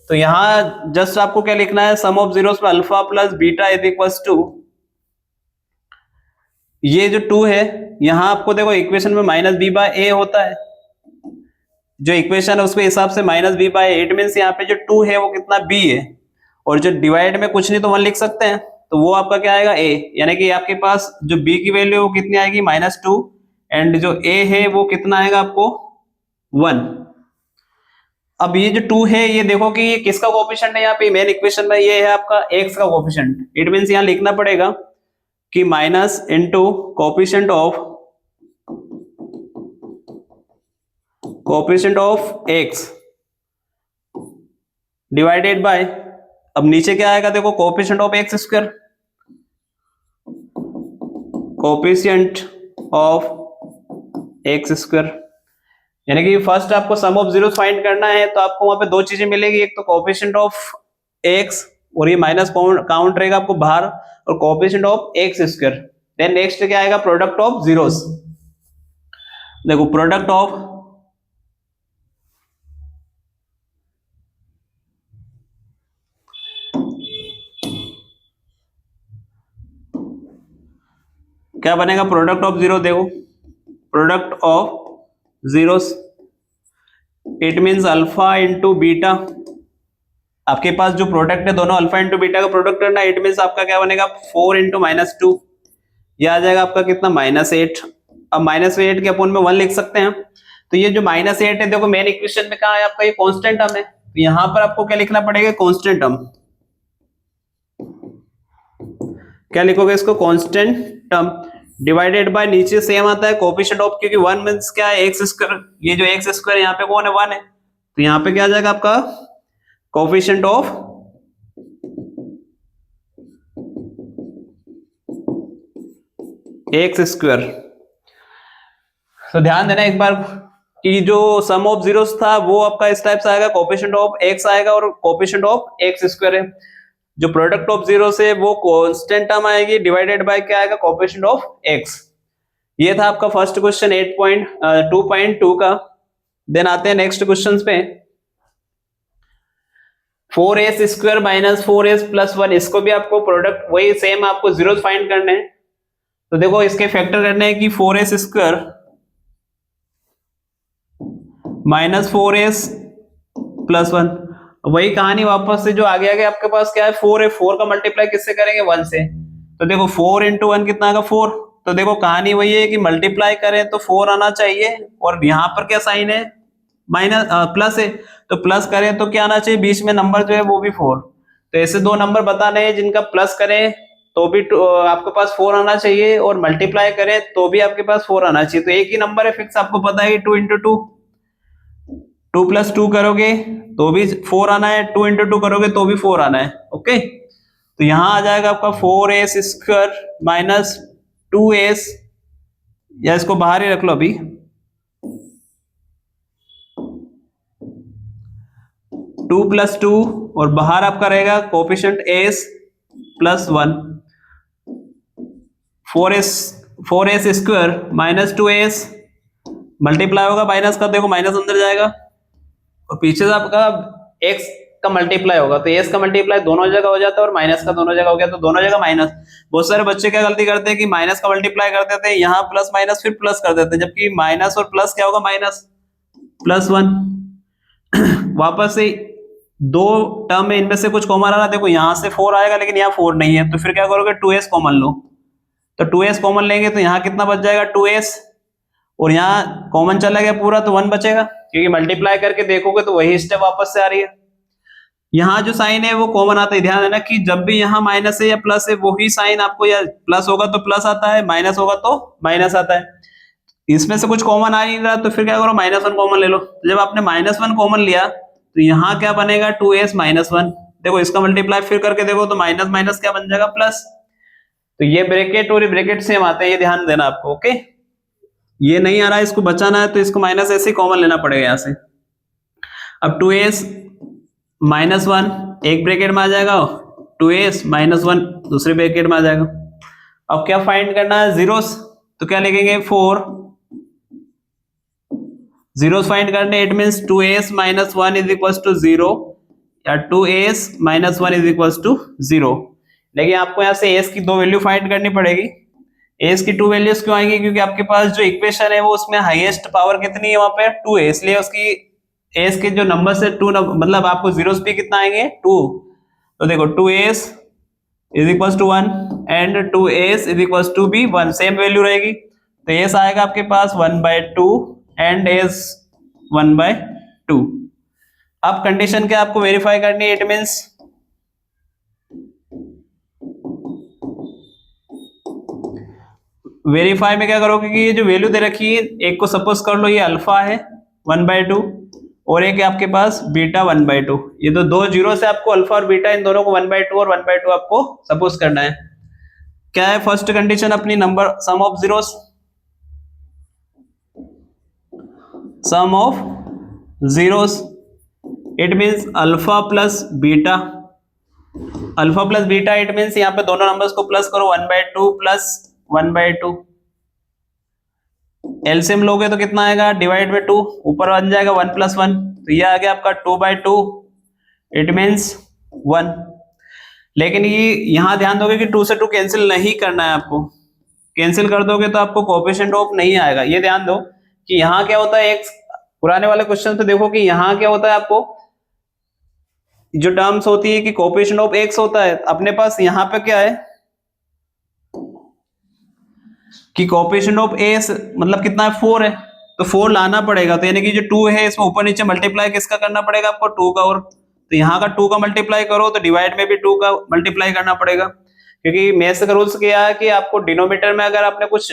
तो यहाँ जस्ट आपको क्या लिखना है, सम ऑफ जीरोस में alpha plus beta is equals to, ये जो 2 है यहाँ आपको देखो इक्वेशन में -b/a होता है, जो इक्वेशन है उसके हिसाब से -b/a, इट मींस यहाँ पे जो 2 है वो कितना b है, और जो डिवाइड में कुछ नहीं तो 1 लिख सकते हैं, तो वो आपका क्या आएगा a, यानी कि आपके पास जो b की वैल्यू वो कितनी आएगी -2, एंड जो a है वो कितना आएगा आपको 1। अब ये जो 2 है ये देखो कि ये किसका कोएफिशिएंट है, यहाँ पे मेन इक्वेशन में ये है आपका x का कोएफिशिएंट, इट मींस यहाँ लिखना पड़ेगा कि minus into coefficient of x divided by, अब नीचे क्या आएगा देखो coefficient of x square, coefficient of x square, यानी कि फर्स्ट आपको सम ऑफ जीरोस फाइंड करना है, तो आपको वहां पे दो चीजें मिलेगी, एक तो कोएफिशिएंट ऑफ x और ये माइनस काउंट रहेगा आपको बाहर, और coefficient of x square, then next क्या आएगा प्रोडक्ट ऑफ जीरोस, देखो प्रोडक्ट ऑफ क्या बनेगा, प्रोडक्ट ऑफ जीरो, देखो product of zeros, it means alpha into beta, आपके पास जो प्रोडक्ट है दोनों अल्फा इंटू बीटा का प्रोडक्ट करना, इट मींस आपका क्या बनेगा 4 इंटू -2, यह आ जाएगा आपका कितना -8। अब -8 के अपोन में 1 लिख सकते हैं, तो ये जो -8 है देखो मेन इक्वेशन में कहा है आपका ये कांस्टेंट टर्म है, तो यहां पर आपको क्या लिखना पड़ेगा कांस्टेंट टर्म, क्या लिखोगे इसको कांस्टेंट टर्म, डिवाइडेड बाय नीचे सेम आता है कोएफिशिएंट ऑफ, क्योंकि 1 मींस क्या है x स्क्वायर, ये जो x स्क्वायर यहाँ पे कौन है 1 है, तो यहाँ पे क्या आ जाएगा आपका कोएफिशिएंट ऑफ x स्क्वायर। तो ध्यान देना एक बार कि जो सम ऑफ जीरोस था वो आपका इस टाइप से आएगा, कोएफिशिएंट ऑफ x आएगा और कोएफिशिएंट ऑफ x स्क्वायर है, जो प्रोडक्ट ऑफ जीरो से वो कांस्टेंट टर्म आएगी, डिवाइडेड बाय क्या आएगा कोएफिशिएंट ऑफ x। ये था आपका फर्स्ट क्वेश्चन 8.2.2 का। देन आते हैं नेक्स्ट क्वेश्चंस पे, 4s square minus 4s plus 1, इसको भी आपको प्रोडक्ट वही सेम आपको जीरोस फाइंड करने हैं, तो देखो इसके फैक्टर करने हैं कि 4s square minus 4s plus 1, वही कहानी वापस से जो आगे आगे आपके पास क्या है 4 है, 4 का मल्टीप्लाई किससे करेंगे 1 से, तो देखो 4 इंटू 1 कितना आएगा 4, तो देखो कहानी वही है कि मल्टीप्लाई करें तो 4 आना चाहिए, और यहाँ पर क्या साइन है माइनस प्लस है, तो प्लस करें तो क्या आना चाहिए बीच में नंबर जो है वो भी 4, तो ऐसे दो नंबर बताने हैं जिनका प्लस करें तो भी आपके पास 4 आना चाहिए, और मल्टीप्लाई करें तो भी आपके पास 4 आना चाहिए, तो एक ही नंबर है फिक्स, आपको पता है 2 इंटू 2, 2 प्लस 2 करोगे तो भी 4 आना है, 2 इंटू 2 करोगे तो भी 4 आना है, ओके। तो यहां आ जाएगा आपका 4s स्क्वायर माइनस 2s, या इसको बाहर ही रख लो अभी, 2 प्लस 2 और बाहर आपका रहेगा coefficient s plus 1, 4s square minus 2s multiply होगा माइनस का, देखो माइनस अंदर जाएगा, और पीछे से आपका x का मल्टीप्लाई होगा, तो s का मल्टीप्लाई दोनों जगह हो जाता है और माइनस का दोनों जगह हो गया, तो दोनों जगह माइनस। बहुत सारे बच्चे क्या गलती करते हैं कि माइनस का मल्टीप्लाई कर देते हैं, यहाँ प्लस माइनस फिर प्लस कर देते हैं, जबकि माइनस और प्लस क्या होगा माइनस प्लस 1 वापस से दो टर्म में इनमें से कुछ कॉमन आ रहा है, देखो यहाँ से 4 आएगा लेकिन यहाँ 4 नहीं है, तो फिर क्या करोगे 2s कॉमन लो, तो 2s कॉमन लेंगे तो यहाँ कितना बच जाएगा 2s, और यहाँ कॉमन चला गया पूरा तो 1 बचेगा, क्योंकि मल्टीप्लाई करके देखोगे तो वही स्टेप वापस से आ रही है। यहाँ जो साइन है वो कॉमन आता है, ध्यान देना कि जब भी यहाँ माइनस है या प्लस है वही साइन आपको, या प्लस होगा तो प्लस आता है, माइनस होगा तो माइनस आता है, इसमें से कुछ कॉमन आ नहीं रहा तो फिर क्या करो -1 कॉमन ले लो, तो जब आपने -1 कॉमन लिया तो यहाँ क्या बनेगा 2s माइनस 1, देखो इसका मल्टीप्लाई फिर करके देखो तो माइनस माइनस क्या बन जाएगा प्लस, तो ये ब्रैकेट और ये ब्रैकेट सेम आते हैं, ये ध्यान देना आपको, ओके। ये नहीं आ रहा है इसको बचाना है तो इसको माइनस ऐसे ही कॉमन लेना पड़ेगा यहाँ से। अब 2s -1 एक ब्रैकेट में आ जाएगा, 2s -1 दूसरे ब्रैकेट में आ जाएगा। अब क्या फाइंड करना है, जीरोस, तो क्या लिखेंगे 4 जीरोस फाइंड करने, it means 2s -1 is equal to 0 या 2s -1 इज इक्वल टू 0। लेकिन आपको यहाँ से s की दो वैल्यू फाइंड करनी पड़ेगी। s की टू वैल्यूज क्यों आएंगी, क्योंकि आपके पास जो इक्वेशन है वो उसमें हाईएस्ट पावर कितनी है, वहां पे 2 है, इसलिए उसकी s के जो नंबर है 2 मतलब आपको जीरोस पे कितना आएंगे 2। तो देखो 2s is equal to 1 and 2s is equal to भी 1, सेम वैल्यू रहेगी। तो s आएगा आपके पास 1/2 एंड s 1/2। अब कंडीशन क्या आपको वेरीफाई करनी है, इट मींस वेरीफाई में क्या करोगे कि ये जो वैल्यू दे रखी है, एक को सपोज कर लो ये अल्फा है 1/2 और एक है आपके पास बीटा 1/2। ये तो दो जीरो से आपको अल्फा और बीटा इन दोनों को 1/2 और 1/2 आपको सपोज करना है। क्या है फर्स्ट कंडीशन अपनी, number sum of zeros, sum of zeros, it means alpha plus beta, alpha plus beta, it means यहाँ पे दोनों नंबर्स को प्लस करो 1/2 प्लस 1/2, एलसीएम लोगे तो कितना आएगा, डिवाइड बाय 2, ऊपर बन जाएगा 1 + 1, तो ये आ गया आपका 2/2, इट मींस 1। लेकिन ये यहां ध्यान दोगे कि 2 से 2 कैंसिल नहीं करना है आपको, कैंसिल कर दोगे तो आपको कोएफिशिएंट ऑफ नहीं आएगा। ये ध्यान दो कि यहाँ क्या होता है, एक पुराने वाले क्वेश्चन पे देखो कि यहाँ क्या होता है, आपको जो टर्म्स होती है कि कोएफिशिएंट ऑफ x होता है, अपने पास यहाँ पे क्या है कि कोएफिशिएंट ऑफ a मतलब कितना है 4 है, तो 4 लाना पड़ेगा। तो यानी कि जो 2 है इसमें ऊपर नीचे मल्टीप्लाई किसका करना पड़ेगा आपको, 2 का। और तो यहाँ का 2 का मल्टीप्लाई करो तो डिवाइड में भी 2 का मल्टीप्लाई करना पड़ेगा, क्योंकि मैथ्स का रूल्स क्या है कि आपको डिनोमिनेटर में अगर आपने कुछ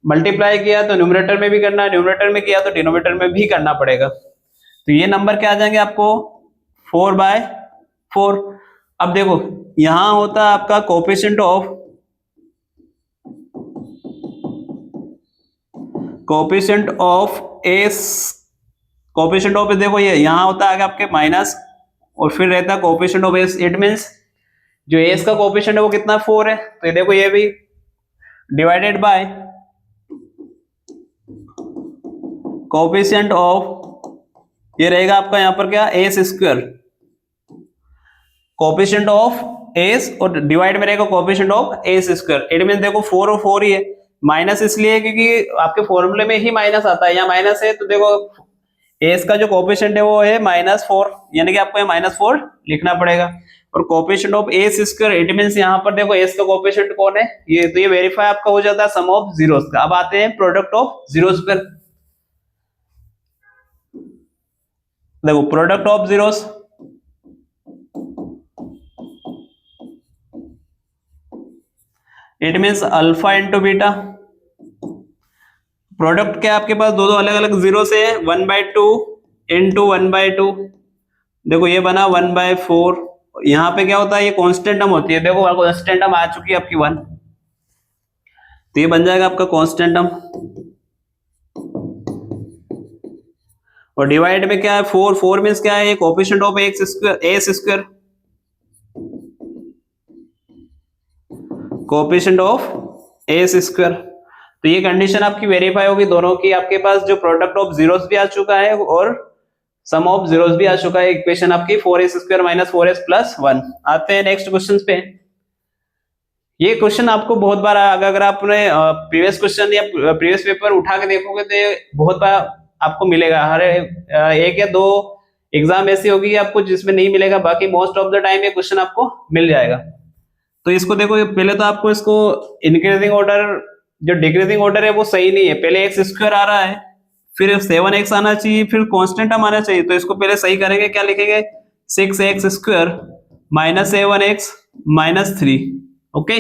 मल्टीप्लाई किया तो न्यूमरेटर में भी करना है, न्यूमरेटर में किया तो डिनोमिनेटर में भी करना पड़ेगा। तो ये नंबर क्या आ जाएंगे आपको 4/4। अब देखो यहां होता है आपका coefficient of S, coefficient of देखो ये यहां होता है आपके माइनस और फिर रहता है coefficient of S, it means जो एस का कोएफिशिएंट है वो कितना 4 है, तो ये देखो ये भी डिवाइडेड बाय कोएफिशिएंट ऑफ, ये रहेगा आपका यहां पर क्या S square, coefficient of S और डिवाइड में रहेगा coefficient of S square. It means देखो 4 और 4 ही है, माइनस इसलिए क्योंकि आपके फॉर्मूले में ही माइनस आता है, यहाँ माइनस है, तो देखो एस का जो कोएफिशिएंट है वो है -4, यानी कि आपको ये -4 लिखना पड़ेगा। और coefficient of S square, it means यहाँ पर देखो एस का कोएफिशिएंट कौन है, ये तो ये वेरीफाई आपका हो जाता है सम ऑफ जीरोस का। अब आते हैं प्रोडक्ट ऑफ जीरोस पर, देखो product of zeros, it means alpha into beta, product क्या आपके पास दो अलग अलग जीरो से 1/2 इंटू 1/2, देखो ये बना 1/4। यहाँ पे क्या होता है, ये कांस्टेंट टर्म होती है, देखो कांस्टेंट टर्म आ चुकी है आपकी 1, तो ये बन जाएगा आपका कांस्टेंट टर्म। और डिवाइड में क्या है 4, 4 मींस क्या है, coefficient of x square, S square, coefficient of S square. तो ये कंडीशन आपकी वेरीफाई होगी दोनों की, आपके पास जो प्रोडक्ट ऑफ जीरोस भी आ चुका है और सम ऑफ जीरोस भी आ चुका है, इक्वेशन आपकी 4s स्क्वायर - 4s + 1। आते हैं नेक्स्ट क्वेश्चन पे। ये क्वेश्चन आपको बहुत बार अगर आपने प्रीवियस क्वेश्चन या प्रीवियस पेपर उठा के देखोगे तो ये बहुत बार आपको मिलेगा, हर एक या दो एग्जाम ऐसी होगी आपको जिसमें नहीं मिलेगा, बाकी मोस्ट ऑफ द टाइम ये क्वेश्चन आपको मिल जाएगा। तो इसको देखो, पहले तो आपको इसको इंक्रीजिंग ऑर्डर, जो डिक्रीजिंग ऑर्डर है वो सही नहीं है, पहले एक्स स्क्वायर आ रहा है, फिर 7x आना चाहिए, फिर कांस्टेंट टर्म आना चाहिए, तो इसको पहले सही करेंगे, क्या लिखेंगे 6x स्क्वायर - 7x - 3। ओके,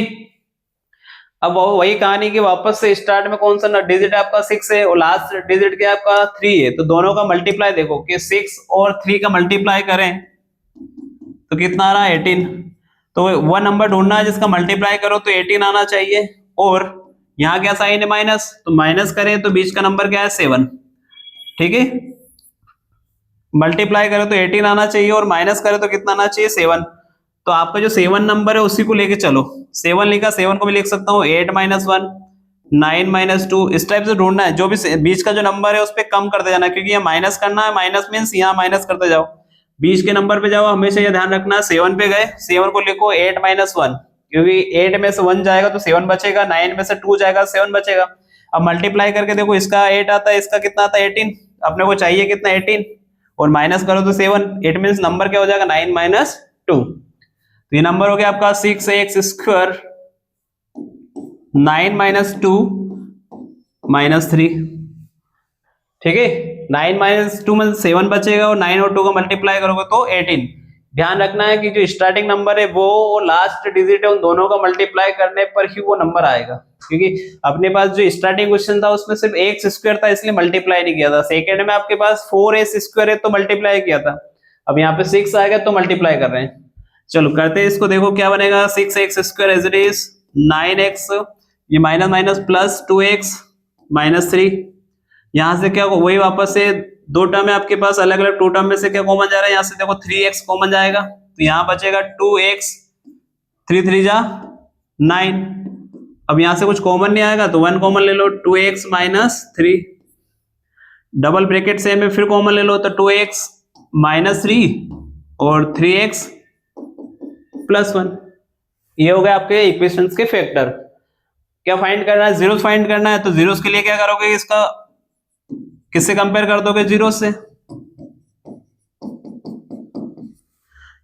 अब वो वही कहानी की वापस से स्टार्ट में कौन सा डिजिट आपका 6 है और लास्ट डिजिट क्या आपका 3 है, तो दोनों का मल्टीप्लाई देखो कि 6 और 3 का मल्टीप्लाई करें तो कितना आ रहा है 18। तो वह नंबर ढूंढना है जिसका मल्टीप्लाई करो तो 18 आना चाहिए, और यहाँ क्या साइन है माइनस, तो माइनस करें तो बीच का नंबर क्या है 7। ठीक है, मल्टीप्लाई करें तो 18 आना चाहिए और माइनस करें तो कितना आना चाहिए 7। तो आपका जो 7 नंबर है उसी को लेके चलो। 7 लिखा, 7 को भी लिख सकता हूँ 8 - 1 9 - 2, इस टाइप से ढूंढना है। जो भी बीच का जो नंबर है उस पर कम करते जाना, क्योंकि यहाँ माइनस करना है, माइनस मीन्स यहाँ माइनस करते जाओ, बीच के नंबर पे जाओ। हमेशा ये ध्यान रखना है 7 पे गए, 7 को लिखो 8 - 1, क्योंकि 8 में से 1 जाएगा तो 7 बचेगा, 9 में से 2 जाएगा 7 बचेगा। अब मल्टीप्लाई करके देखो, इसका 8 आता है, इसका कितना आता है 18, अपने को चाहिए कितना 18, और माइनस करो तो 7, 8 मीन्स नंबर क्या हो जाएगा 9 - 2। तो ये नंबर हो गया आपका 6x², 9 - 2 - 3। ठीक है, 9 - 2 में 7 बचेगा और 9 और 2 का मल्टीप्लाई करोगे तो 18। ध्यान रखना है कि जो स्टार्टिंग नंबर है वो लास्ट डिजिट है, उन दोनों का मल्टीप्लाई करने पर ही वो नंबर आएगा। क्योंकि अपने पास जो स्टार्टिंग क्वेश्चन था उसमें सिर्फ x² था, इसलिए मल्टीप्लाई नहीं किया था। सेकेंड में आपके पास 4s² है तो मल्टीप्लाई किया था। अब यहाँ पे 6 आ गया तो मल्टीप्लाई कर रहे हैं। चलो करते हैं इसको, देखो क्या बनेगा 6x² as it is 9x, ये माइनस माइनस प्लस 2x - 3। यहां से क्या वही वापस से दो टर्म है आपके पास अलग अलग, 2 टर्म में से क्या कॉमन जा रहा है, यहाँ से देखो 3x कॉमन जाएगा तो यहाँ बचेगा 2x, 3 3 जा 9। अब यहां से कुछ कॉमन नहीं आएगा तो 1 कॉमन ले लो, 2x - 3, डबल ब्रैकेट से में फिर कॉमन ले लो तो 2x - 3 और 3x + 1। ये हो गया आपके इक्वेशंस के फैक्टर। क्या फाइंड करना है, जीरोस फाइंड करना है। तो जीरोस के लिए क्या करोगे, इसका किससे कंपेयर कर दोगे, जीरो से।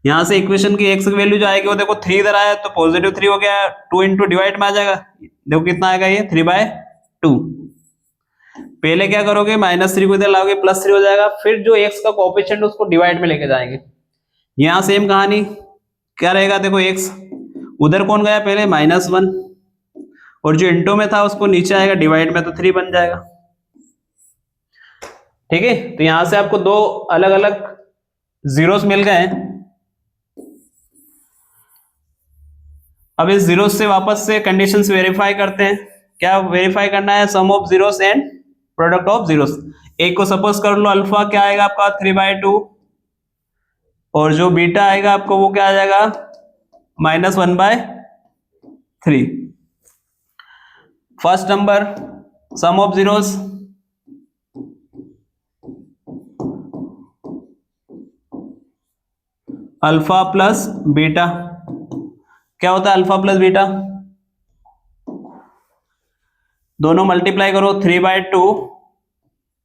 यहां से इक्वेशन की x की वैल्यू जो आएगी वो देखो 3 इधर आया तो पॉजिटिव 3 हो गया, 2 इंटू डिवाइड में आ जाएगा, देखो कितना आएगा ये 3/2। पहले क्या करोगे -3 को इधर लाओगे +3 हो जाएगा, फिर जो x का कोएफिशिएंट उसको डिवाइड में लेके जाएंगे। यहां सेम कहानी क्या रहेगा, देखो x उधर कौन गया पहले -1, और जो इंटू में था उसको नीचे आएगा डिवाइड में तो 3 बन जाएगा। ठीक है, तो यहां से आपको दो अलग अलग जीरोस मिल गए हैं। अब इस जीरोस से वापस से कंडीशंस वेरीफाई करते हैं। क्या वेरीफाई करना है, sum of zeros and product of zeros. एक को सपोज कर लो अल्फा क्या आएगा आपका 3/2, और जो बीटा आएगा आपको वो क्या आ जाएगा -1/3। First number sum of zeros, alpha plus beta. क्या होता है अल्फा प्लस बीटा, दोनों मल्टीप्लाई करो 3/2,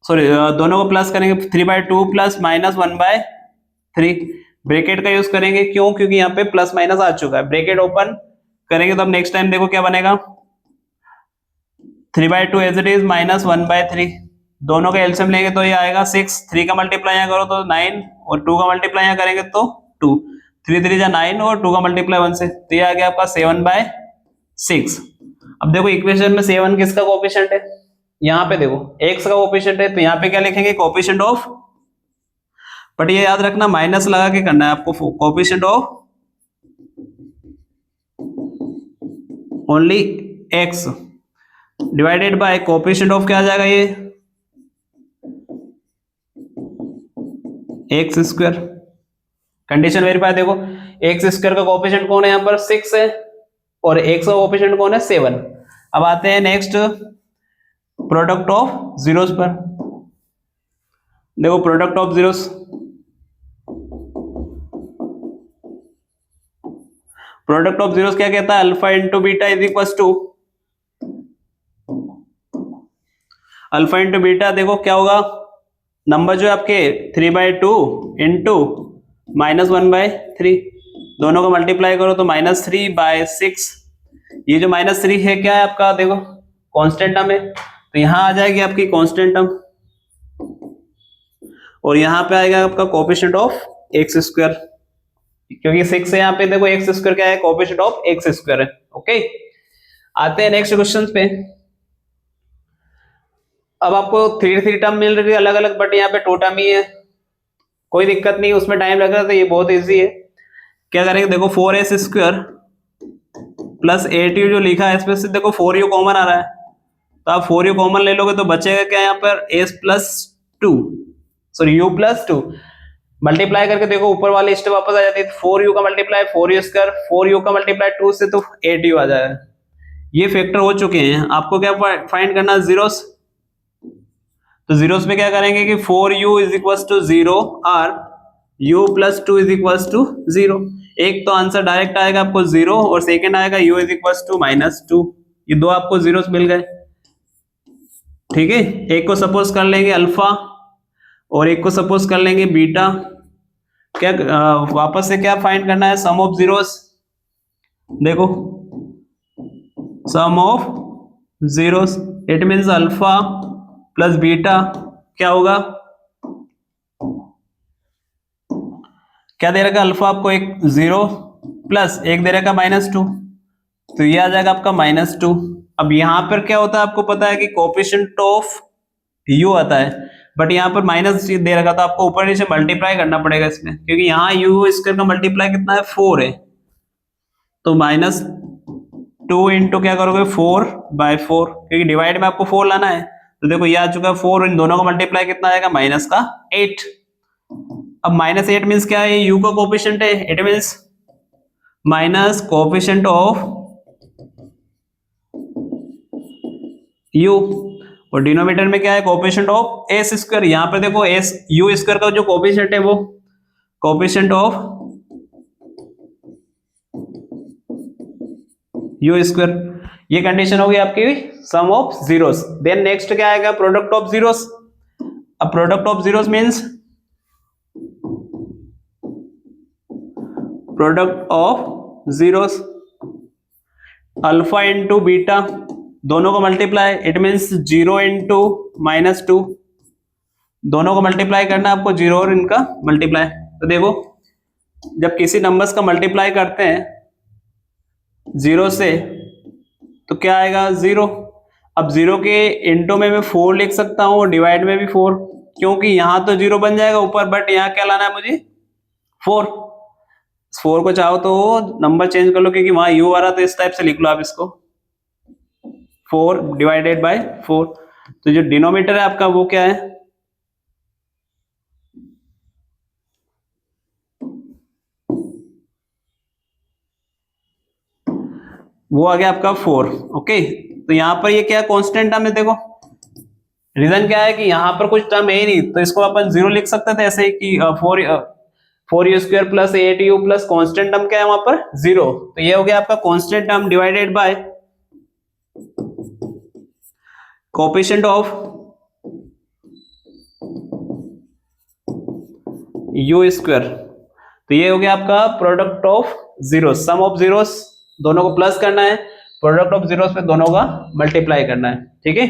सॉरी दोनों को प्लस करेंगे 3/2 प्लस -1/3। ब्रैकेट का यूज करेंगे, क्यों, क्योंकि यहाँ पे प्लस माइनस आ चुका है। ब्रैकेट ओपन करेंगे तो अब नेक्स्ट टाइम देखो क्या बनेगा 3/2 एज इट इज -1/3। दोनों का एलसीएम लेंगे तो ये आएगा 6, 3 का मल्टीप्लाई यहाँ करो तो 9, और 2 का मल्टीप्लाई यहाँ करेंगे तो 2, 3 3 जा 9 और 2 का मल्टीप्लाई 1 से, तो ये आ गया आपका 7/6। अब देखो इक्वेशन में 7 किसका कोएफिशिएंट है, यहाँ पे देखो x का कोएफिशिएंट है तो यहाँ पे क्या लिखेंगे कोएफिशिएंट ऑफ, बट ये याद रखना माइनस लगा के करना है आपको, coefficient of only x divided by coefficient of क्या आ जाएगा ये x²। कंडीशन वेरीफाई, देखो x² का कोएफिशिएंट कौन है यहाँ पर 6 है, और x का कोएफिशिएंट कौन है 7। अब आते हैं नेक्स्ट प्रोडक्ट ऑफ जीरोस पर। देखो product of zeros, product of zeros क्या कहता है, alpha into beta is equal to, alpha into beta देखो क्या होगा, नंबर जो है आपके 3/2 इंटू -1/3, दोनों को मल्टीप्लाई करो तो -3/6। ये जो -3 है क्या है आपका, देखो कांस्टेंट टर्म है तो यहां आ जाएगी आपकी कांस्टेंट टर्म, और यहां पे आएगा आपका कोएफिशिएंट ऑफ x², क्योंकि 6 है यहाँ पे, देखो x² क्या है कोएफिशिएंट ऑफ x² है। ओके, आते हैं नेक्स्ट क्वेश्चन पे। अब आपको 3 टर्म मिल रही है अलग अलग, बट यहाँ पे 2 टर्म ही है, कोई दिक्कत नहीं, उसमें टाइम लग रहा है तो ये बहुत इजी है। क्या करेंगे, देखो 4s² प्लस 8u जो लिखा है इसमें से देखो 4u कॉमन आ रहा है, तो आप 4u कॉमन ले लोगे तो बचेगा क्या यहाँ पर s + 2, सॉरी u + 2। मल्टीप्लाई करके देखो ऊपर वाले स्टेप वापस आ जाती है। 4u का मल्टीप्लाई 4u स्क्वायर, 4u का मल्टीप्लाई 2 से तो 8u आ जाएगा। ये फैक्टर हो चुके हैं। आपको क्या फाइंड करना है? जीरोस। तो जीरोस में क्या करेंगे कि 4u इज इक्वल टू 0 और u plus 2 is equal to 0। एक तो आंसर डायरेक्ट आएगा आपको 0 और सेकेंड आएगा u इज इक्वल टू -2। ये दो आपको जीरोस मिल गए। ठीक है, एक को सपोज कर लेंगे अल्फा और एक को सपोज कर लेंगे बीटा। क्या वापस से क्या फाइंड करना है? Sum of zeros. देखो sum of zeros it means alpha plus beta क्या होगा? क्या दे रखा अल्फा आपको? एक 0 प्लस एक दे रखा -2, तो ये आ जाएगा आपका -2। अब यहां पर क्या होता है आपको पता है कि कोएफिशिएंट ऑफ u आता है, बट यहाँ पर माइनस दे रखा था, आपको ऊपर नीचे मल्टीप्लाई करना पड़ेगा इसमें, क्योंकि यहाँ u स्क्वायर का मल्टीप्लाई कितना है? 4 है। तो -2 इंटू क्या करोगे? 4/4, क्योंकि डिवाइड में आपको 4 लाना है। तो देखो ये आ चुका है 4, इन दोनों का मल्टीप्लाई कितना आएगा? -8। अब -8 मीन्स क्या है? u का कोएफिशिएंट है, it means minus coefficient of u, और डिनोमिनेटर में क्या है? Coefficient of s square. यहां पर देखो s u स्क्वायर का जो कोएफिशिएंट है वो कोएफिशिएंट ऑफ u स्क्वायर। ये कंडीशन होगी आपकी sum of zeros. Then next क्या आएगा? Product of zeros. अब product of zeros means product of zeros alpha into beta, दोनों को मल्टीप्लाई, इट मींस 0 इंटू -2, दोनों को मल्टीप्लाई करना आपको, 0 और इनका मल्टीप्लाई। तो देखो जब किसी नंबर्स का मल्टीप्लाई करते हैं 0 से तो क्या आएगा? 0। अब 0 के इंटू में मैं 4 लिख सकता हूँ और डिवाइड में भी 4, क्योंकि यहाँ तो 0 बन जाएगा ऊपर, बट यहाँ क्या लाना है मुझे? 4। 4 को चाहो तो नंबर चेंज कर लो, क्योंकि वहां u आ रहा, तो इस टाइप से लिख लो आप इसको 4 डिवाइडेड बाय 4। तो जो डिनोमिनेटर है आपका वो क्या है? वो आ गया आपका 4। ओके, तो यहाँ पर ये क्या है? कांस्टेंट टर्म है। देखो रीजन क्या है कि यहाँ पर कुछ टर्म है ही नहीं, तो इसको अपन 0 लिख सकते थे ऐसे ही कि 4u square plus 8u plus constant term क्या है वहां पर? 0। तो ये हो गया आपका constant term divided by coefficient of u square. तो ये हो गया आपका product of zeros. Sum of zeros दोनों को प्लस करना है, प्रोडक्ट ऑफ जीरोस पे दोनों का मल्टीप्लाई करना है। ठीक है,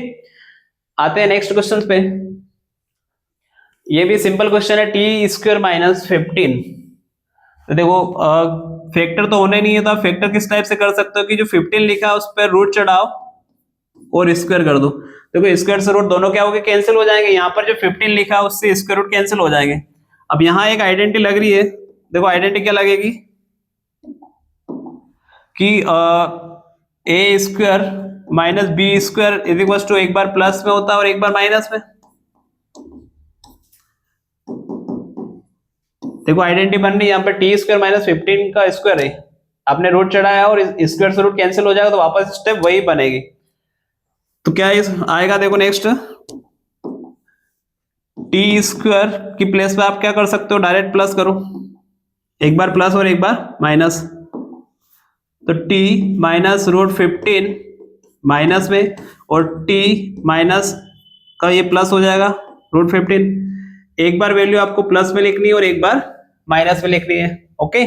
आते हैं नेक्स्ट क्वेश्चन पे। ये भी सिंपल क्वेश्चन है, टी स्क्वायर माइनस 15। तो देखो फैक्टर तो होने नहीं है, तो आप फैक्टर किस टाइप से कर सकते हो कि जो 15 लिखा है उस पर रूट चढ़ाओ और स्क्वायर कर दो। देखो स्क्वायर से रूट दोनों क्या हो गए? कैंसिल हो जाएंगे। यहाँ पर जो 15 लिखा है उससे स्क्वायर रूट कैंसिल हो जाएंगे। अब यहाँ एक आइडेंटिटी लग रही है। देखो आइडेंटिटी क्या लगेगी कि a square minus b square is equal to एक बार प्लस में होता है और एक बार माइनस में। देखो आइडेंटिटी बन रही है यहाँ पर, टी स्क्वायर माइनस 15 का स्क्वायर है, आपने रूट चढ़ाया और स्क्वायर से रूट कैंसिल हो जाएगा, तो वापस स्टेप वही बनेगी। तो क्या आएगा? देखो नेक्स्ट टी स्क्वायर की प्लेस पे आप क्या कर सकते हो? डायरेक्ट प्लस करो, एक बार प्लस और एक बार माइनस। तो टी माइनस रूट 15 माइनस में, और टी माइनस का ये प्लस हो जाएगा रूट 15। एक बार वैल्यू आपको प्लस में लिखनी है और एक बार माइनस में लिखनी है। ओके,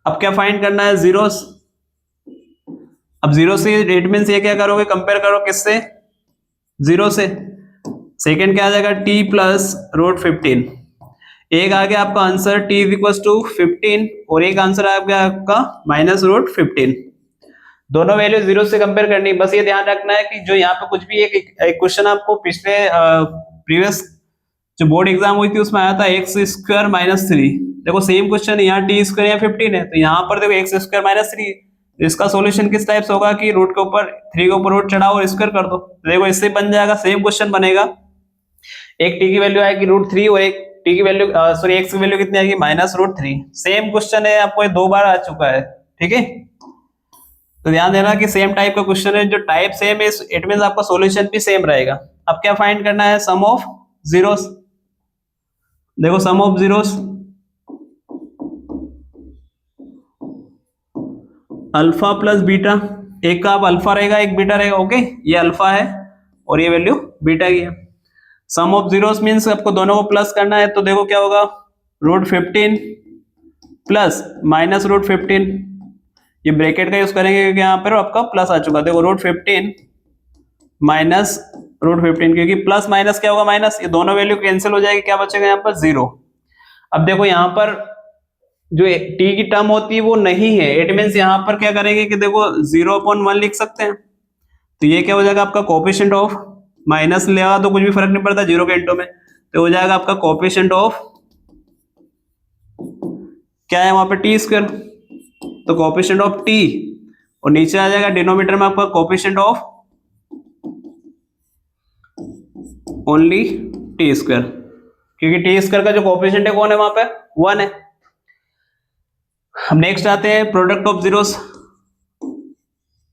अब क्या फाइंड करना है? जीरोस। अब 0 से इट मींस ये क्या करोगे? कंपेयर करो किससे? 0 से। सेकंड क्या आ जाएगा? t plus root 15। एक आ गया आपका answer t is equal to 15 और एक आंसर आ गया आपका माइनस रूट 15। दोनों वैल्यू 0 से कंपेयर करनी। बस ये ध्यान रखना है कि जो यहाँ पे कुछ भी एक क्वेश्चन आपको पिछले प्रीवियस जो बोर्ड एग्जाम हुई थी उसमें आया था एक्स स्क्वायर माइनस 3। देखो सेम क्वेश्चन यहाँ टी स्क्वायर या 15 है, तो यहाँ पर देखो एक्स स्क्वायर माइनस 3, इसका सॉल्यूशन किस टाइप से होगा कि रूट के ऊपर 3 के ऊपर रूट चढ़ाओ और स्क्वायर कर दो। देखो इससे बन जाएगा, सेम क्वेश्चन बनेगा। एक टी की वैल्यू आएगी √3 और एक टी की वैल्यू सॉरी एक्स की वैल्यू कितनी आएगी -√3। सेम क्वेश्चन है, आपको ये 2 बार आ चुका है, ठीक है। तो ध्यान देना कि सेम टाइप का क्वेश्चन है, जो टाइप सेम है इट मींस आपका सॉल्यूशन भी सेम रहेगा। अब क्या फाइंड करना है, सम ऑफ जीरोस। देखो sum of zeros alpha plus beta, एक का आप अल्फा रहेगा एक बीटा रहेगा, ओके। ये अल्फा है और ये वैल्यू बीटा की है। सम ऑफ जीरोस मींस आपको दोनों को प्लस करना है, तो देखो क्या होगा, √15 प्लस -√15। ये ब्रैकेट का यूज करेंगे क्योंकि यहाँ पर आपका प्लस आ चुका है। देखो √15 माइनस √15, क्योंकि प्लस माइनस क्या होगा माइनस, ये दोनों वैल्यू कैंसिल हो जाएगी, क्या बचेगा यहाँ पर 0। अब देखो यहाँ पर जो टी की टर्म होती है वो नहीं है, इट मींस यहाँ पर क्या करेंगे कि देखो 0/1 लिख सकते हैं। तो ये क्या हो जाएगा आपका कोएफिशिएंट ऑफ, माइनस लेगा तो कुछ भी फर्क नहीं पड़ता 0 के इंटू में, तो हो जाएगा आपका कोएफिशिएंट ऑफ क्या है वहां पे t², तो कोएफिशिएंट ऑफ t, और नीचे आ जाएगा डिनोमिनेटर में आपका कोएफिशिएंट ऑफ ओनली t², क्योंकि t² का जो कोएफिशिएंट है कौन है वहां पे 1 है। हम नेक्स्ट आते हैं product of zeros.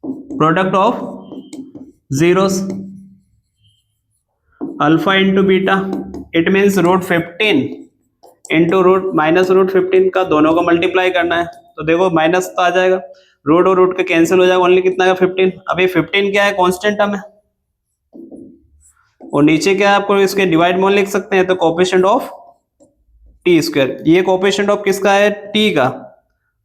Product of zeros alpha into beta, it means √15 into -√15 का दोनों का मल्टीप्लाई करना है। तो देखो माइनस तो आ जाएगा, रूट और रूट का कैंसिल हो जाएगा, ओनली कितना का 15। अब ये 15 क्या है, कांस्टेंट टर्म है, और नीचे क्या है आपको इसके डिवाइड में लिख सकते हैं, तो कोएफिशिएंट ऑफ t²। ये कोएफिशिएंट ऑफ किसका है, t का,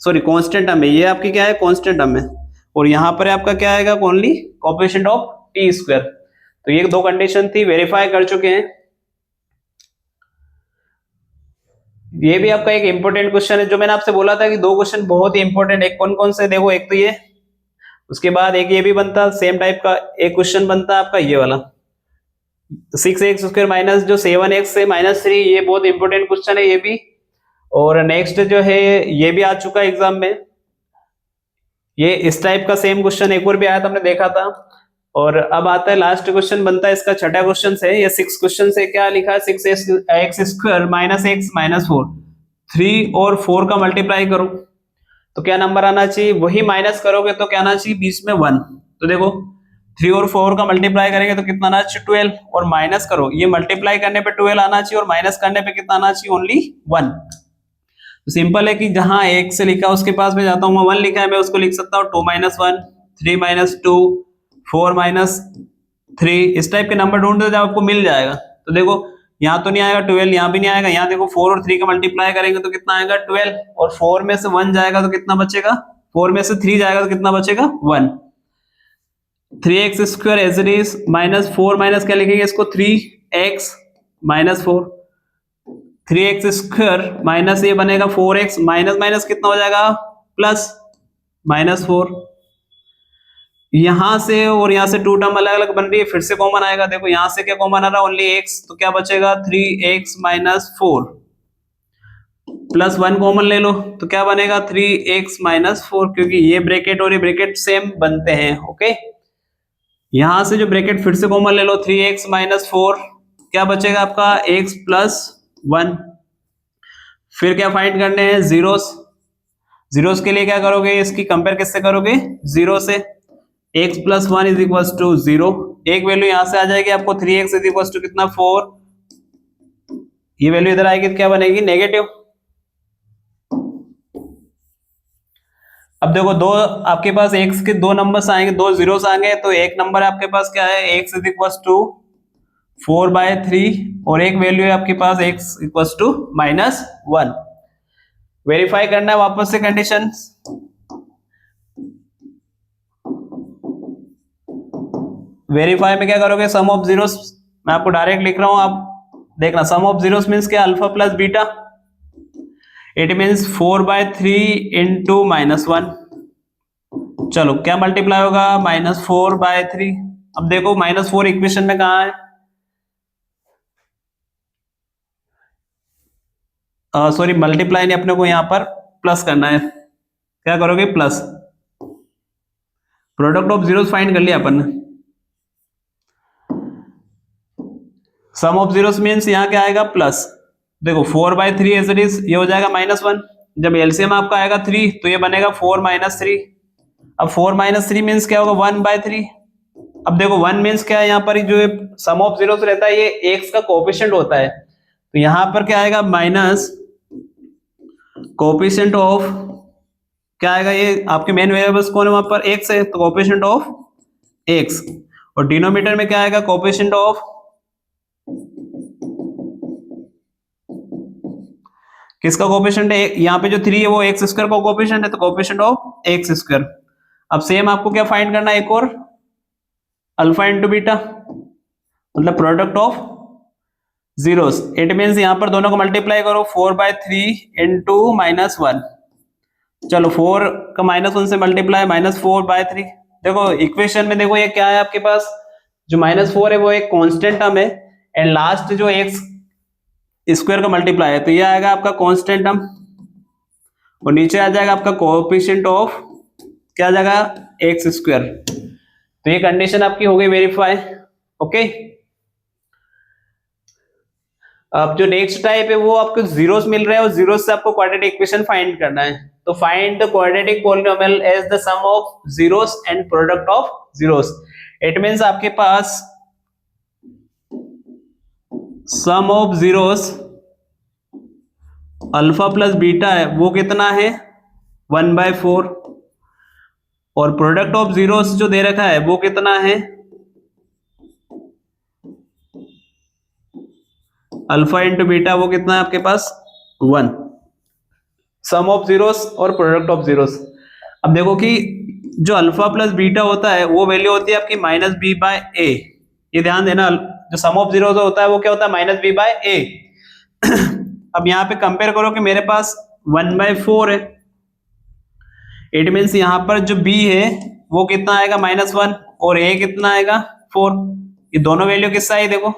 सॉरी कांस्टेंट टर्म है, ये आपकी क्या है कांस्टेंट टर्म है, और यहाँ पर आपका क्या आएगा ओनली कोएफिशिएंट ऑफ t²। तो ये 2 कंडीशन थी, वेरीफाई कर चुके हैं। ये भी आपका एक इंपॉर्टेंट क्वेश्चन है, जो मैंने आपसे बोला था कि 2 क्वेश्चन बहुत ही इंपॉर्टेंट है। कौन कौन से, देखो एक तो ये, उसके बाद एक ये भी बनता सेम टाइप का एक क्वेश्चन बनता आपका ये वाला 6x² माइनस जो 7x से -3, ये बहुत इंपॉर्टेंट क्वेश्चन है ये भी। और नेक्स्ट जो है ये भी आ चुका है एग्जाम में, ये इस टाइप का सेम क्वेश्चन एक और भी आया था, हमने देखा था। और अब आता है लास्ट क्वेश्चन बनता है इसका, छठा क्वेश्चन से, ये 6 क्वेश्चन से क्या लिखा है, 6x² माइनस x माइनस 4, 3 और 4 का मल्टीप्लाई करो तो क्या नंबर आना चाहिए, वही माइनस करोगे तो क्या आना चाहिए बीच में 1। तो देखो 3 और 4 का मल्टीप्लाई करेंगे तो कितना आना चाहिए 12, और माइनस करो, ये मल्टीप्लाई करने पे 12 आना चाहिए और माइनस करने पे कितना आना चाहिए ओनली 1। तो सिंपल है कि जहां 1 से लिखा उसके पास में जाता हूं, 1 लिखा है मैं उसको लिख सकता हूँ 2 - 1, 3 - 2, 4 - 3, इस टाइप के नंबर ढूंढ दो जब आपको मिल जाएगा। तो देखो यहाँ तो नहीं आएगा 12, यहाँ भी नहीं आएगा, यहाँ देखो 4 और 3 का मल्टीप्लाई करेंगे तो कितना आएगा 12, और 4 में से 1 जाएगा तो कितना बचेगा, 4 में से 3 जाएगा तो कितना बचेगा 1। 3x² as it is, -4 minus क्या लिखेंगे इसको 3x - 4, 3x² माइनस ये बनेगा 4x, माइनस माइनस कितना हो जाएगा प्लस -4, यहां से और यहां से 2 टर्म अलग अलग बन रही है, फिर से कॉमन आएगा। देखो यहां से क्या कॉमन आ रहा है ओनली x, तो क्या बचेगा 3x - 4 प्लस 1 कॉमन ले लो तो क्या बनेगा 3x - 4, क्योंकि ये ब्रैकेट और ये ब्रैकेट सेम बनते हैं, ओके। यहां से जो ब्रैकेट फिर से कॉमन ले लो 3x - 4, क्या बचेगा आपका x + 1। फिर क्या फाइंड करने हैं जीरोस, जीरोस के लिए क्या करोगे, इसकी कंपेयर किससे करोगे 0 से, x + 1 = 0, एक वैल्यू यहां से आ जाएगी आपको 3x = कितना 4, ये वैल्यू इधर आएगी तो क्या बनेगी नेगेटिव। अब देखो दो आपके पास x के 2 नंबर्स आएंगे, 2 जीरोस आएंगे, तो एक नंबर आपके पास क्या है x = 4/3, और एक वैल्यू है आपके पास x = -1। वेरीफाई करना है वापस से कंडीशन, वेरीफाई में क्या करोगे सम ऑफ जीरोस, मैं आपको डायरेक्ट लिख रहा हूं, आप देखना सम ऑफ जीरोस मींस क्या alpha plus beta, it means 4/3 into -1। चलो क्या मल्टीप्लाई होगा -4/3। अब देखो -4 इक्वेशन में कहां है, सॉरी मल्टीप्लाई नहीं, अपने को यहां पर प्लस करना है, क्या करोगे plus, product of zeros find कर लिया अपन ने। सम ऑफ जीरोस मीन्स यहाँ क्या आएगा प्लस, देखो 4/3 एज इट इज, ये हो जाएगा -1। जब एलसीएम आपका आएगा 3 तो ये बनेगा 4 - 3। अब 4 - 3 मीन्स क्या होगा 1/3। अब देखो 1 मीन्स क्या है, यहाँ पर जो सम ऑफ जीरोस रहता है ये एक्स का कोएफिशिएंट होता है, तो यहाँ पर क्या आएगा माइनस कोएफिशिएंट ऑफ, क्या आएगा, ये आपके मेन वेरिएबल्स कौन है वहां पर एक्स है, तो कोएफिशिएंट ऑफ एक्स। और डिनोमिनेटर में क्या आएगा कोएफिशिएंट ऑफ, किसका कोएफिशिएंट है, यहाँ पे जो 3 है वो एक्स स्क्वायर का कोएफिशिएंट है, तो कोएफिशिएंट ऑफ एक्स स्क्वायर। अब सेम आपको क्या फाइंड करना है, एक और अल्फा इंटू बीटा, मतलब product of zeros. It means यहाँ पर दोनों को मल्टीप्लाई करो, 4/3 इंटू -1। चलो 4 का -1 से मल्टीप्लाई, -4/3। देखो इक्वेशन में देखो ये क्या है आपके पास, जो -4 है वो एक कांस्टेंट टर्म है, एंड लास्ट जो एक्स स्क्वायर का मल्टीप्लाई है, तो ये आएगा आपका कांस्टेंट टर्म, और नीचे आ जाएगा आपका कोएफिशिएंट ऑफ, क्या आ जाएगा एक्स स्क्वायर। तो ये कंडीशन आपकी हो गई वेरीफाई। ओके, अब जो नेक्स्ट टाइप है वो आपको जीरोस मिल रहे हैं, और जीरोस से आपको क्वाड्रेटिक इक्वेशन फाइंड करना है। तो find the quadratic polynomial as the sum of zeros and product of zeros. It means आपके पास sum of zeros alpha plus beta है, वो कितना है 1/4, और प्रोडक्ट ऑफ जीरोस जो दे रखा है वो कितना है अल्फा इंटू बीटा, वो कितना है आपके पास 1। सम ऑफ जीरोस और प्रोडक्ट ऑफ जीरोस। अब देखो कि जो अल्फा प्लस बीटा होता है वो वैल्यू होती है आपकी -b/a। ये ध्यान देना, जो सम ऑफ जीरोस होता है वो क्या होता है -b/a। अब यहाँ पे कंपेयर करो कि मेरे पास 1/4 है, इट मीन्स यहाँ पर जो b है वो कितना आएगा -1, और a कितना आएगा 4। ये दोनों वैल्यू किससे आई, देखो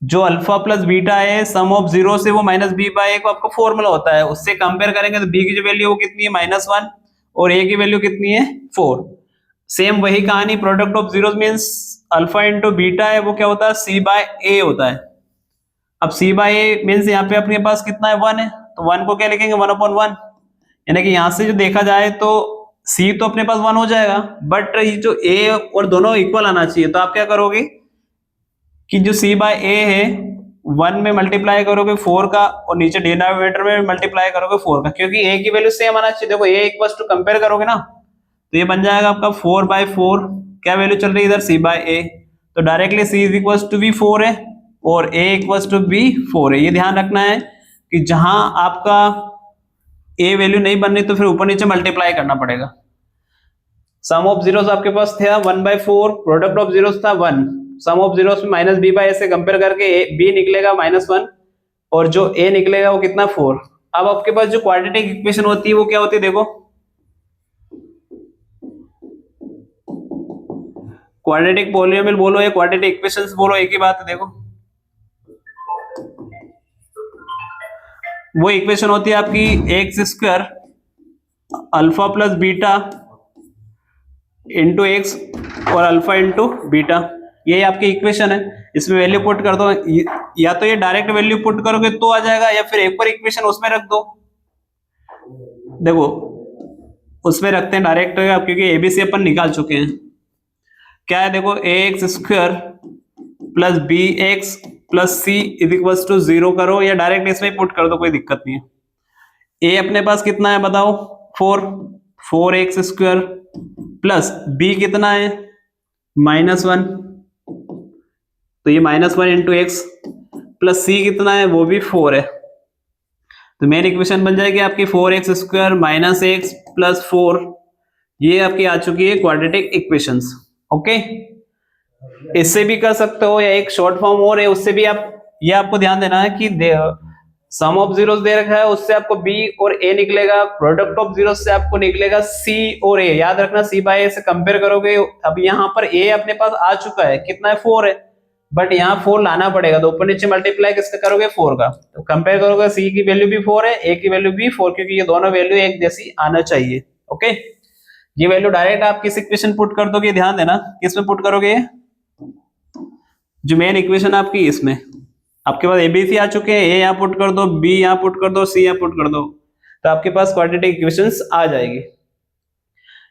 जो अल्फा प्लस बीटा है सम ऑफ जीरो से वो -b/a को आपका फॉर्मूला होता है, उससे कंपेयर करेंगे तो b की जो वैल्यू वो कितनी है -1, और a की वैल्यू कितनी है 4। सेम वही कहानी product of zeros means alpha into beta है, वो क्या होता है c/a होता है। अब c/a मींस यहाँ पे अपने पास कितना है 1 है, तो 1 को क्या लिखेंगे 1/1, यानी कि यहाँ से जो देखा जाए तो c तो अपने पास 1 हो जाएगा, बट ये जो a और दोनों इक्वल आना चाहिए, तो आप क्या करोगे कि जो c/a है 1 में मल्टीप्लाई करोगे 4 का, और नीचे डिनोमिनेटर में मल्टीप्लाई करोगे 4 का, क्योंकि a की वैल्यू सेम आना चाहिए। देखो a इक्वल्स टू कंपेयर करोगे ना, तो ये बन जाएगा आपका 4/4, क्या वैल्यू चल रही है इधर c/a, तो directly c is equals to भी 4 है और a इक्वल्स टू भी 4 है। ये ध्यान रखना है कि जहां आपका a वैल्यू नहीं बननी तो फिर ऊपर नीचे मल्टीप्लाई करना पड़ेगा। सम ऑफ जीरोस आपके पास था 1/4, प्रोडक्ट ऑफ जीरोस था 1। सम ऑफ जीरोस में -b/a से कंपेयर करके b निकलेगा -1, और जो a निकलेगा वो कितना 4। अब आपके पास जो क्वाड्रेटिक इक्वेशन होती है वो क्या होती है, देखो क्वाड्रेटिक पॉलिनोमियल बोलो या क्वाड्रेटिक इक्वेशंस बोलो, एक ही बात है। देखो वो इक्वेशन होती है आपकी x square alpha plus beta into x और अल्फा इंटू बीटा, ये आपकी इक्वेशन है। इसमें वैल्यू पुट कर दो, या तो ये डायरेक्ट वैल्यू पुट करोगे तो आ जाएगा, या फिर एक और इक्वेशन उसमें रख दो। देखो उसमें रखते हैं डायरेक्ट, क्योंकि एबीसी अपन निकाल चुके हैं। क्या है देखो x square plus b x plus c is equal to 0 करो, या डायरेक्ट इसमें पुट कर दो, कोई दिक्कत नहीं है। ए अपने पास कितना है बताओ 4x स्क्वायर प्लस बी कितना है -1, तो ये -1 इंटू एक्स प्लस सी कितना है वो भी 4 है, तो मेन इक्वेशन बन जाएगी आपकी 4x square minus x plus 4। ये आपकी आ चुकी है क्वाड्रेटिक इक्वेशंस। ओके, इससे भी कर सकते हो, या एक शॉर्ट फॉर्म और है उससे भी आप, ये आपको ध्यान देना है कि सम ऑफ जीरोस दे रखा है उससे आपको b और a निकलेगा, प्रोडक्ट ऑफ जीरोस से आपको निकलेगा c और a। याद रखना c/a से कंपेयर करोगे। अब यहाँ पर a अपने पास आ चुका है, कितना है 4 है, बट यहाँ 4 लाना पड़ेगा, तो ऊपर नीचे मल्टीप्लाई किसका करोगे 4 का, तो कंपेयर करोगे c की वैल्यू भी 4 है, a की वैल्यू भी 4, क्योंकि ये दोनों वैल्यू एक जैसी आना चाहिए। ओके, ये वैल्यू डायरेक्ट आप किस इक्वेशन पुट कर दोगे, ध्यान देना किस में पुट करोगे, जो मेन इक्वेशन आपकी इसमें आपके पास एबीसी आ चुके हैं, ए यहाँ पुट कर दो, बी यहाँ पुट कर दो, सी यहाँ पुट कर दो, तो आपके पास क्वाड्रेटिक इक्वेशंस आ जाएगी।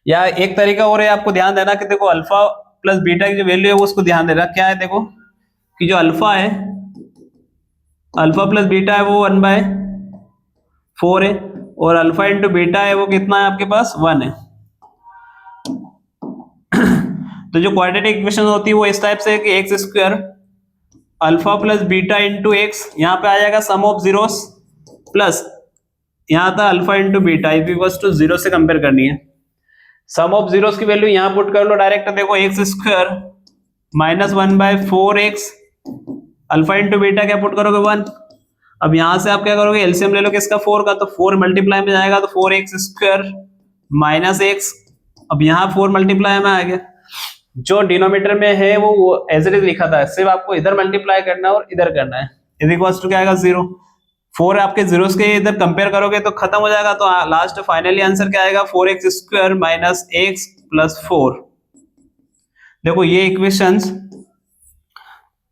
या एक तरीका और है, आपको ध्यान देना कि देखो अल्फा प्लस बीटा की जो वैल्यू है वो उसको ध्यान देना क्या है, देखो कि जो अल्फा है, अल्फा प्लस बीटा है वो 1/4 है, और अल्फा इंटू बीटा है वो कितना है आपके पास 1 है। तो जो क्वाड्रेटिक इक्वेशन होती है वो इस टाइप से है कि x square alpha plus beta into x, यहाँ पे आ जाएगा सम ऑफ जीरोस, प्लस यहाँ था alpha into beta equals to 0 से कंपेयर करनी है। सम ऑफ जीरोस की वैल्यू यहाँ पुट कर लो डायरेक्ट, देखो x square minus 1/4x alpha into beta क्या पुट करोगे 1। अब यहां से आप क्या करोगे, एलसीएम ले लो किसका 4 का, तो 4 मल्टीप्लाई में जाएगा तो 4x स्क्वायर माइनस x, अब यहाँ 4 मल्टीप्लाई में आ गया, जो डिनोमिनेटर में है वो एज इट इज लिखा था, सिर्फ आपको इधर मल्टीप्लाई करना है और इधर करना है, इज इक्वल्स टू क्या आएगा 0। 4 आपके जीरोस के इधर कंपेयर करोगे तो खत्म हो जाएगा, तो लास्ट फाइनली आंसर क्या आएगा 4x square minus x plus 4। देखो ये इक्वेशंस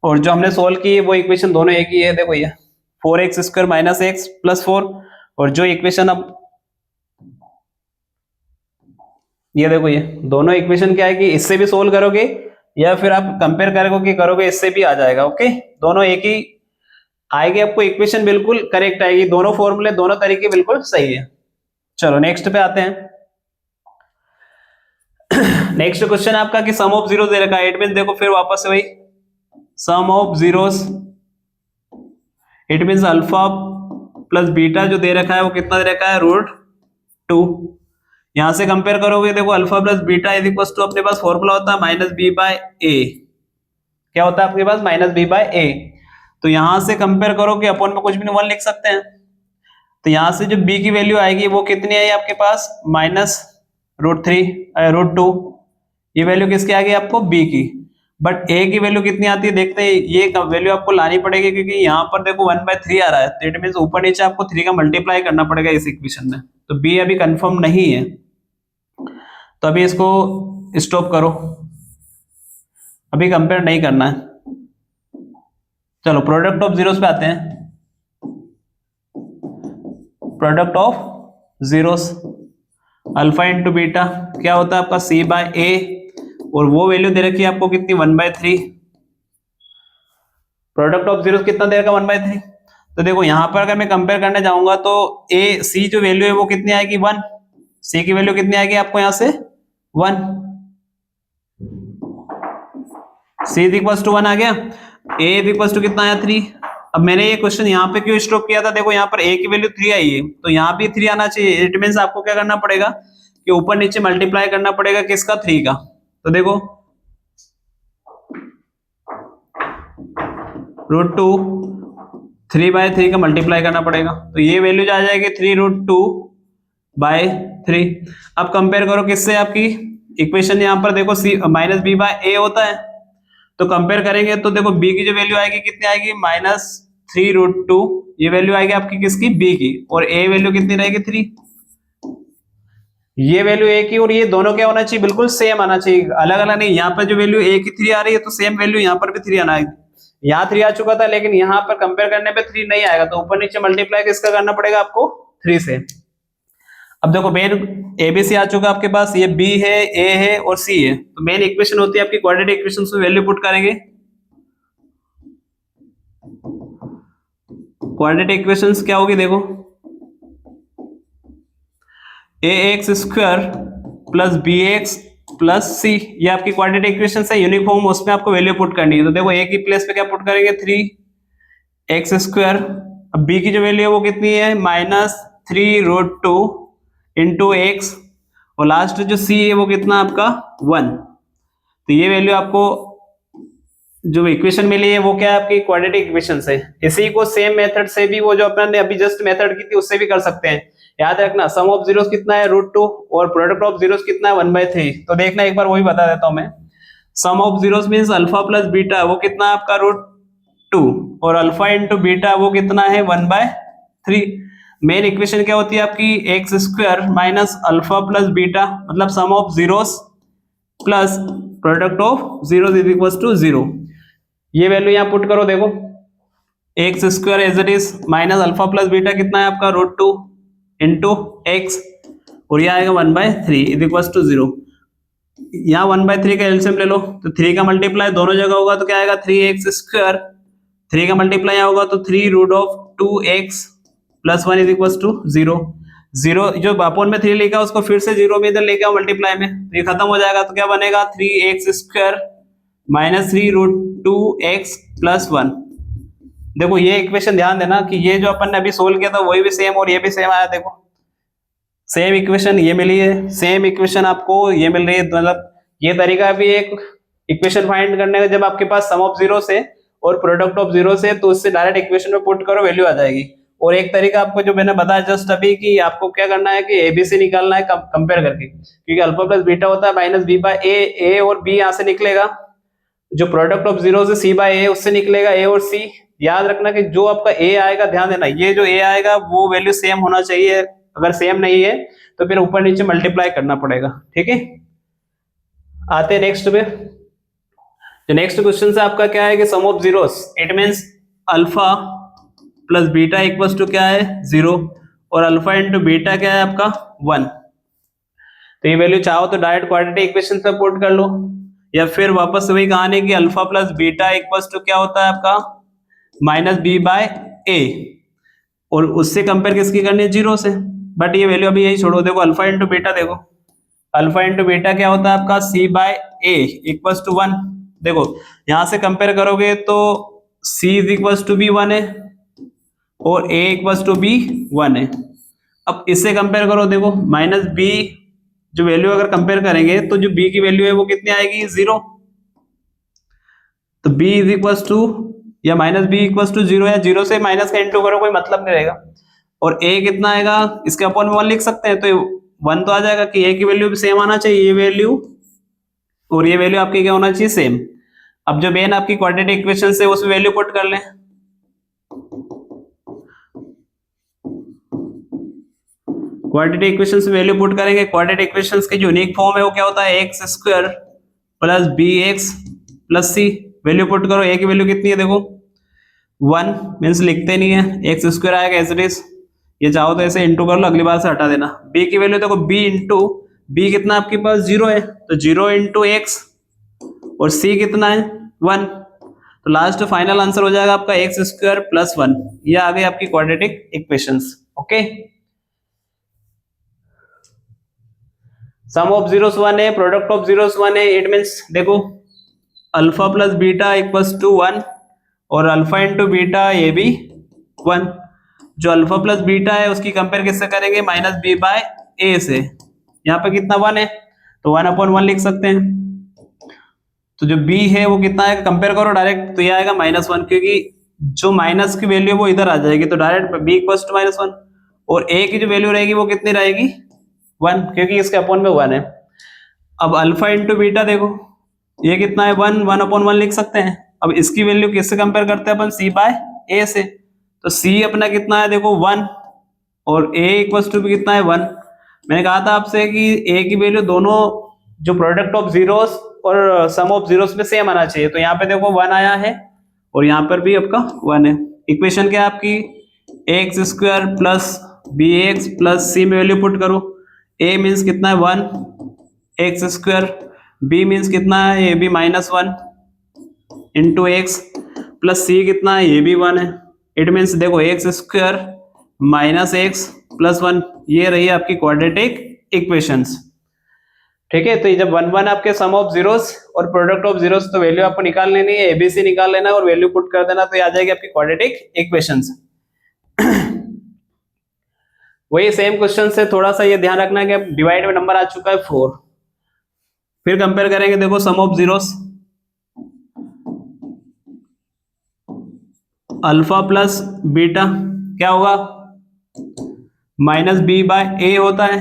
और जो हमने सोल्व की है वो इक्वेशन दोनों एक ही है, देखो ये 4x square minus x plus 4, और जो इक्वेशन अब ये देखो ये दोनों इक्वेशन क्या है कि इससे भी सोल्व करोगे या फिर आप कंपेयर करोगे इससे भी आ जाएगा, ओके दोनों एक ही आएगी, आपको इक्वेशन बिल्कुल करेक्ट आएगी, दोनों फॉर्मूले दोनों तरीके बिल्कुल सही है। चलो नेक्स्ट पे आते हैं। नेक्स्ट क्वेश्चन आपका कि सम ऑफ जीरो दे रखा है, इट मींस देखो फिर वापस से वही sum of zeros, it means alpha plus beta जो दे रखा है वो कितना दे रखा है √2। यहां से कंपेयर करोगे देखो alpha plus beta is equal to अपने पास फॉर्मूला होता है माइनस बी बाय ए, क्या होता है आपके पास माइनस बी बाय ए, तो यहां से कंपेयर करो कि अपॉन में कुछ भी 1 लिख सकते हैं, तो यहां से जो b की वैल्यू आएगी वो कितनी आई आपके पास माइनस √2, ये वैल्यू किसकी आ गई आपको b की, बट a की वैल्यू कितनी आती है देखते हैं, ये वैल्यू आपको लानी पड़ेगी क्योंकि यहाँ पर देखो 1/3 आ रहा है, तो इट मींस ऊपर नीचे आपको 3 का मल्टीप्लाई करना पड़ेगा इस इक्वेशन में, तो b अभी कंफर्म नहीं है, तो अभी इसको स्टॉप करो, अभी कंपेयर नहीं करना है। चलो प्रोडक्ट ऑफ जीरोस पे आते हैं। Product of zeros alpha into beta क्या होता है आपका c बाय ए, और वो वैल्यू दे रखी है आपको कितनी 1/3। प्रोडक्ट ऑफ जीरोस कितना दे रखा 1/3, तो देखो यहां पर अगर मैं कंपेयर करने जाऊंगा तो c जो वैल्यू है वो कितनी आएगी 1, c की वैल्यू कितनी आएगी आपको यहां से 1, c इज इक्वल टू 1 आ गया, a इज इक्वल टू कितना आया 3। अब मैंने ये क्वेश्चन यहाँ पे क्यों स्टॉप किया था, देखो यहाँ पर a की वैल्यू 3 आई है तो यहाँ भी 3 आना चाहिए, इट मींस आपको क्या करना पड़ेगा कि ऊपर नीचे मल्टीप्लाई करना पड़ेगा किसका 3 का, तो देखो √2 3/3 का मल्टीप्लाई करना पड़ेगा, तो ये वैल्यू आ जाएगी 3√2/3। अब कंपेयर करो किससे, आपकी इक्वेशन यहाँ पर देखो c माइनस बी बाय ए होता है, तो कंपेयर करेंगे तो देखो b की जो वैल्यू आएगी कितनी आएगी -3√2, ये वैल्यू आएगी आपकी किसकी b की, और a वैल्यू कितनी रहेगी 3, ये वैल्यू a की, और ये दोनों क्या होना चाहिए बिल्कुल सेम आना चाहिए, अलग अलग नहीं। यहाँ पर जो वैल्यू a की 3 आ रही है तो सेम वैल्यू यहाँ पर भी 3 आना है, यहाँ 3 आ चुका था लेकिन यहाँ पर कंपेयर करने पे 3 नहीं आएगा, तो ऊपर नीचे मल्टीप्लाई किसका करना पड़ेगा आपको 3 से। अब देखो मेन एबीसी आ चुका आपके पास, ये b है, a है और c है, तो मेन इक्वेशन होती है आपकी क्वाड्रेटिक इक्वेशन में वैल्यू पुट करेंगे। क्वाड्रेटिक इक्वेशंस क्या होगी देखो ax square plus bx plus c, ये आपकी क्वाड्रेटिक इक्वेशन है यूनिफॉर्म, उसमें आपको वैल्यू पुट करनी है, तो देखो a की प्लेस पे क्या पुट करेंगे 3x स्क्वायर, अब b की जो वैल्यू है वो कितनी है -3√2 इंटू एक्स, और लास्ट जो c है वो कितना आपका 1, तो ये वैल्यू आपको जो इक्वेशन मिली है वो क्या है आपकी क्वाड्रेटिक इक्वेशन है। इसी को सेम मेथड से भी वो जो अपने अभी जस्ट मेथड की थी उससे भी कर सकते हैं, याद रखना सम ऑफ जीरोस कितना है √2 और प्रोडक्ट ऑफ जीरोस कितना है 1/3, तो देखना एक बार वही बता देता हूं मैं, sum of zeros means alpha plus beta वो कितना है आपका √2 और अल्फा इंटू बीटा वो कितना है 1/3, मेन इक्वेशन क्या होती है आपकी, x square minus alpha plus beta, मतलब sum of zeros plus product of zeros is equal to 0। ये वैल्यू यहाँ पुट करो, देखो x square as it is minus alpha plus beta कितना है आपका, √2 इंटू एक्स, और यह आएगा 1/3 इज इक्वल टू 0। यहाँ 1/3 का एलसीएम ले लो, तो 3 का मल्टीप्लाई दोनों जगह होगा तो क्या आएगा 3x स्क्वायर, 3 का मल्टीप्लाई यहाँ होगा तो 3√2x plus 1 is equal to 0। 0 जो अपोन में 3 लिखा उसको फिर से 0 में इधर लेके आओ मल्टीप्लाई में, तो ये खत्म हो जाएगा, तो क्या बनेगा 3x square minus 3√2x plus 1। देखो ये इक्वेशन ध्यान देना कि ये जो अपन ने अभी सोल्व किया था वही भी सेम और ये भी सेम आया, देखो सेम इक्वेशन ये मिली है, सेम इक्वेशन आपको ये मिल रही है। मतलब ये तरीका भी एक इक्वेशन फाइंड करने का, जब आपके पास सम ऑफ जीरो से और प्रोडक्ट ऑफ जीरो से, तो उससे डायरेक्ट इक्वेशन में पुट करो वैल्यू आ जाएगी। और एक तरीका आपको जो मैंने बताया जस्ट अभी कि आपको क्या करना है कि एबीसी निकालना है कंपेयर करके, क्योंकि अल्फा प्लस बीटा होता है माइनस बी बाय ए और बी यहाँ से निकलेगा, जो प्रोडक्ट ऑफ जीरो से सी बाय ए उससे निकलेगा ए और सी। याद रखना कि जो आपका ए आएगा, ध्यान देना ये जो ए आएगा वो वैल्यू सेम होना चाहिए, अगर सेम नहीं है तो फिर ऊपर नीचे मल्टीप्लाई करना पड़ेगा, ठीक है। आते हैं नेक्स्ट पे। जो नेक्स्ट क्वेश्चन से आपका क्या है कि sum of zeros, it means alpha plus beta equals to क्या है 0, और अल्फा इंटू बीटा क्या है आपका 1। तो ये वैल्यू चाहो तो डायरेक्ट क्वाड्रेटिक इक्वेशन पे पुट कर लो, या फिर वापस से वही कहानी कि alpha plus beta equals to क्या होता है आपका माइनस बी बाय ए, और उससे कंपेयर किसकी करनी है 0 से। बट ये वैल्यू अभी यही छोड़ो, देखो अल्फा इंटू बीटा, देखो अल्फा इंटू बीटा क्या होता है आपका c by a equals to 1। देखो यहां से कंपेयर करोगे तो c is equals to b 1 है और a इक्वल्स टू बी 1 है। अब इससे कंपेयर करो, देखो माइनस b जो वैल्यू अगर कंपेयर करेंगे तो जो b की वैल्यू है वो कितनी आएगी 0, तो b इज इक्वल्स टू या माइनस बी इक्वल्स टू 0 है, 0 से माइनस का इंटू करो कोई मतलब नहीं रहेगा, और a कितना आएगा इसके अपॉन में 1 लिख सकते हैं, तो 1 तो आ जाएगा कि a की वैल्यू भी सेम आना चाहिए, ये वैल्यू और ये वैल्यू आपकी क्या होना चाहिए सेम। अब जो मेन आपकी क्वाड्रेटिक इक्वेशन से उसमें वैल्यू पुट कर लें, क्वाड्रेटिक इक्वेशन से वैल्यू पुट करेंगे। क्वाड्रेटिक इक्वेशंस की जो यूनिक फॉर्म है वो क्या होता है x square plus b x plus c. Value put करो, a की वैल्यू कितनी है देखो 1, मीन्स लिखते नहीं है, एक्स स्क्वायर आएगा एज इट इज, ये चाहो तो ऐसे इंटू कर लो, अगली बार से हटा देना। b की वैल्यू देखो b इंटू बी कितना आपके पास 0 है, तो 0 इंटू एक्स, और c कितना है 1, तो लास्ट फाइनल आंसर हो जाएगा आपका एक्स स्क्वायर प्लस 1। ये आ गई आपकी quadratic equations, okay. Sum of zeros 1 है, प्रोडक्ट ऑफ जीरोस 1 है, इट मींस देखो alpha plus beta equals to 1 और अल्फा इंटू बीटा ये भी 1। जो अल्फा प्लस बीटा है उसकी कंपेयर किससे करेंगे माइनस बी बाय ए से, यहाँ पे कितना 1 है तो 1 अपॉन 1 लिख सकते हैं। तो जो b है वो कितना है कंपेयर करो डायरेक्ट, तो ये आएगा -1, क्योंकि जो माइनस की वैल्यू वो इधर आ जाएगी, तो डायरेक्ट b इक्वल्स टू -1, और a की जो वैल्यू रहेगी वो कितनी रहेगी 1, क्योंकि इसके अपॉन में 1 है। अब अल्फा इंटू बीटा देखो ये कितना है 1 अपॉन 1 लिख सकते हैं। अब इसकी वैल्यू किससे कंपेयर करते हैं अपन c बाय a से, तो c अपना कितना है देखो 1 और a इक्वल्स टू भी कितना है 1। मैंने कहा था आपसे कि a की वैल्यू दोनों जो प्रोडक्ट ऑफ जीरोस और सम ऑफ जीरोस में सेम आना चाहिए, तो यहाँ पे देखो 1 आया है और यहाँ पर भी आपका 1 है। इक्वेशन क्या है आपकी x square plus b x plus c में वैल्यू पुट करो, a मीन्स कितना है 1 एक्स स्क्वायर, b मीन्स कितना है ये भी -1 इंटू एक्स प्लस सी कितना है ये भी 1 है। इट मीन्स देखो x square minus x plus 1, ये रही आपकी क्वाड्रेटिक इक्वेशंस, ठीक है। तो ये जब 1 1 आपके सम ऑफ जीरोस और प्रोडक्ट ऑफ जीरोस, तो वैल्यू आपको निकाल लेनी है, एबीसी निकाल लेना और वैल्यू पुट कर देना, तो ये आ जाएगी आपकी क्वाड्रेटिक इक्वेशंस। वही सेम क्वेश्चन से थोड़ा सा ये ध्यान रखना कि डिवाइड में नंबर आ चुका है 4। फिर कंपेयर करेंगे, देखो sum of zeros alpha plus beta क्या होगा माइनस बी बाय ए होता है,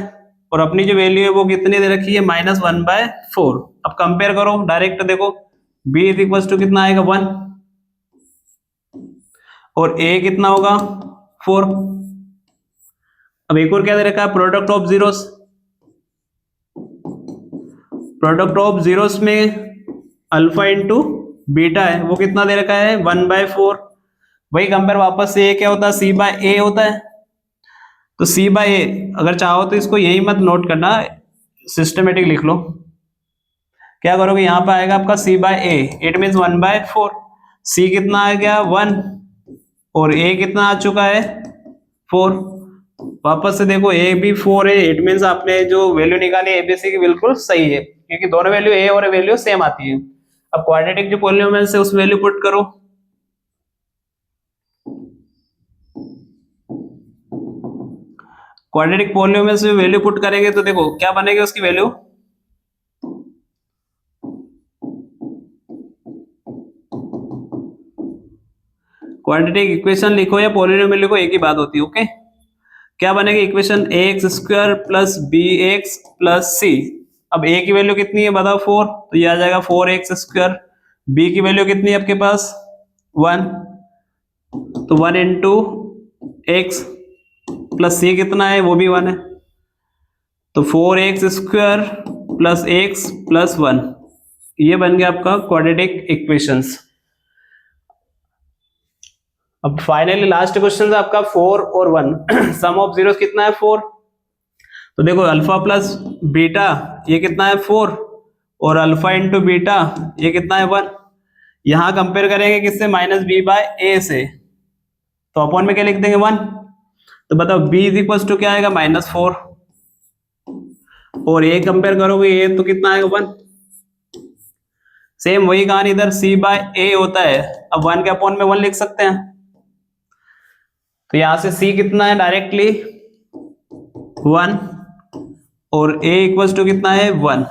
और अपनी जो वैल्यू है वो कितनी दे रखी है -1/4। अब कंपेयर करो डायरेक्ट, देखो b इज इक्वल टू कितना आएगा 1 और a कितना होगा 4, अब एक और क्या दे रखा है, product of zeros. Product of zeros में अल्फा इंटू बीटा है, वो कितना दे रखा है 1/4। वही कंपेयर वापस से, ये क्या होता है सी बाय ए होता है। तो सी बाय ए अगर चाहो तो इसको यही मत नोट करना, सिस्टमेटिक लिख लो। क्या करोगे, यहाँ पे आएगा आपका सी बाय ए, इट मीन 1/4। सी कितना आ गया 1 और ए कितना आ चुका है 4। वापस से देखो ए भी 4 है, इट मीन आपने जो वैल्यू निकाली एबीसी की बिल्कुल सही है, क्योंकि दोनों वैल्यू ए और वैल्यू सेम आती है। अब क्वाड्रेटिक जो पॉलिनोमियल है उस वैल्यू पुट करो। क्वाड्रेटिक पॉलिनोमियल से वैल्यू पुट करेंगे तो देखो क्या बनेगी उसकी वैल्यू, क्वाड्रेटिक इक्वेशन लिखो या पॉलिनोमियल लिखो एक ही बात होती है। ओके, क्या बनेगी equation, ax square plus bx plus c। अब a की वैल्यू कितनी है बताओ 4, तो ये आ जाएगा 4x स्क्वायर। b की वैल्यू कितनी है आपके पास 1, तो 1 इंटू एक्स प्लस c कितना है वो भी 1 है, तो 4x square plus x plus 1, ये बन गया आपका क्वाड्रेटिक इक्वेशंस। अब फाइनली लास्ट क्वेश्चन है आपका 4 और 1 सम ऑफ जीरोस कितना है 4। तो देखो अल्फा प्लस बीटा ये कितना है 4 और अल्फा इंटू बीटा ये कितना है 1। यहां कंपेयर करेंगे किससे, माइनस बी बाय ए से, तो अपॉन में क्या लिख देंगे 1। तो बताओ बी इज इक्वल टू क्या आएगा -4 और ए कंपेयर करोगे ए तो कितना आएगा 1। सेम वही कहानी इधर सी बाय ए होता है, अब 1 के अपॉन में 1 लिख सकते हैं। तो यहां से c कितना है डायरेक्टली 1 और a इक्वल्स टू कितना है 1।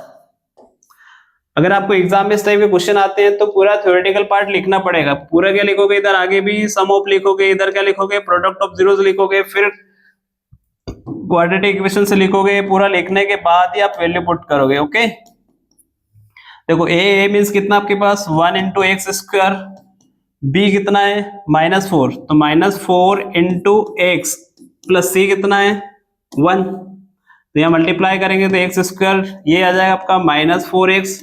अगर आपको एग्जाम में इस टाइप के क्वेश्चन आते हैं तो पूरा थ्योरेटिकल पार्ट लिखना पड़ेगा। पूरा क्या लिखोगे, इधर आगे भी सम ऑफ लिखोगे, इधर क्या लिखोगे प्रोडक्ट ऑफ जीरोस लिखोगे, फिर क्वाड्रेटिक इक्वेशन से लिखोगे। पूरा लिखने के बाद ही आप वैल्यू पुट करोगे। ओके, देखो a मींस कितना आपके पास 1 इंटू एक्स स्क्वायर, b कितना है -4, तो -4 इंटू एक्स प्लस c कितना है 1। तो यहाँ मल्टीप्लाई करेंगे तो एक्स स्क्वायर ये आ जाएगा आपका -4x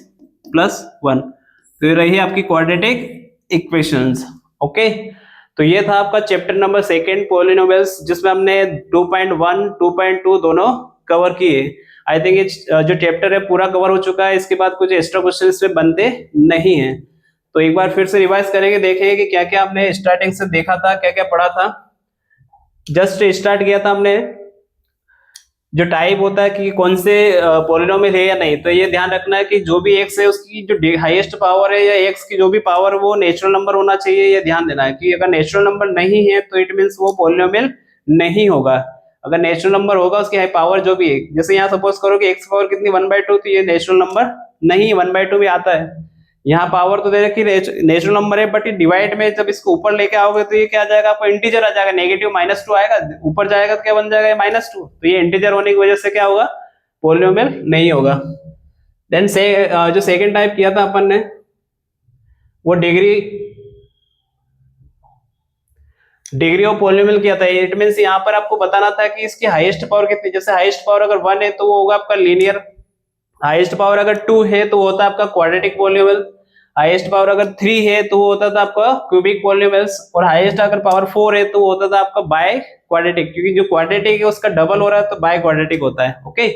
प्लस 1। तो ये रही आपकी क्वाड्रेटिक इक्वेशंस। ओके, तो ये था आपका चैप्टर नंबर 2 पॉलिनोमियल्स, जिसमें हमने 2.1 2.2 दोनों कवर किए। आई थिंक ये जो चैप्टर है पूरा कवर हो चुका है, इसके बाद कुछ एक्स्ट्रा क्वेश्चन इसमें बनते नहीं है। तो एक बार फिर से रिवाइज करेंगे, देखेंगे कि क्या क्या हमने स्टार्टिंग से देखा था, क्या क्या पढ़ा था। जस्ट स्टार्ट किया था हमने, जो टाइप होता है कि कौन से पॉलिनोमियल है या नहीं, तो ये ध्यान रखना है कि जो भी एक्स है उसकी जो हाईएस्ट पावर है या एक्स की जो भी पावर वो नेचुरल नंबर होना चाहिए। ये ध्यान देना है कि अगर नेचुरल नंबर नहीं है तो इट मींस वो पॉलिनोमियल नहीं होगा। अगर नेचुरल नंबर होगा उसकी पावर जो भी है, जैसे यहाँ सपोज करो कि एक्स पावर कितनी 1/2, तो ये नेचुरल नंबर नहीं, 1/2 भी आता है। यहाँ पावर तो दे रखी नेचुरल नंबर है, बट डिवाइड में जब इसको ऊपर लेके आओगे तो ये क्या आ जाएगा आपको इंटीजर आ जाएगा, नेगेटिव -2 आएगा, ऊपर जाएगा तो क्या बन जाएगा -2। तो ये इंटीजर होने की वजह से क्या होगा पॉलिनोमियल नहीं होगा। देन से जो सेकंड टाइप किया था अपन ने वो डिग्री ऑफ पॉलिनोमियल किया था। इट मींस यहाँ पर आपको बताना था कि इसकी हाईएस्ट पावर कितनी, जैसे हाईएस्ट पावर अगर 1 है तो वो होगा आपका लीनियर, हाईएस्ट पावर अगर 2 है तो वो होता है आपका क्वाड्रेटिक पॉलिनोमियल, हाईएस्ट पावर अगर 3 है तो वो होता था आपका क्यूबिक पॉलिनोमियल्स, और हाईएस्ट अगर पावर 4 है तो वो होता था आपका बाय क्वाड्रेटिक, क्योंकि जो क्वाड्रेटिक है उसका डबल हो रहा है तो बाय क्वाड्रेटिक होता है। ओके,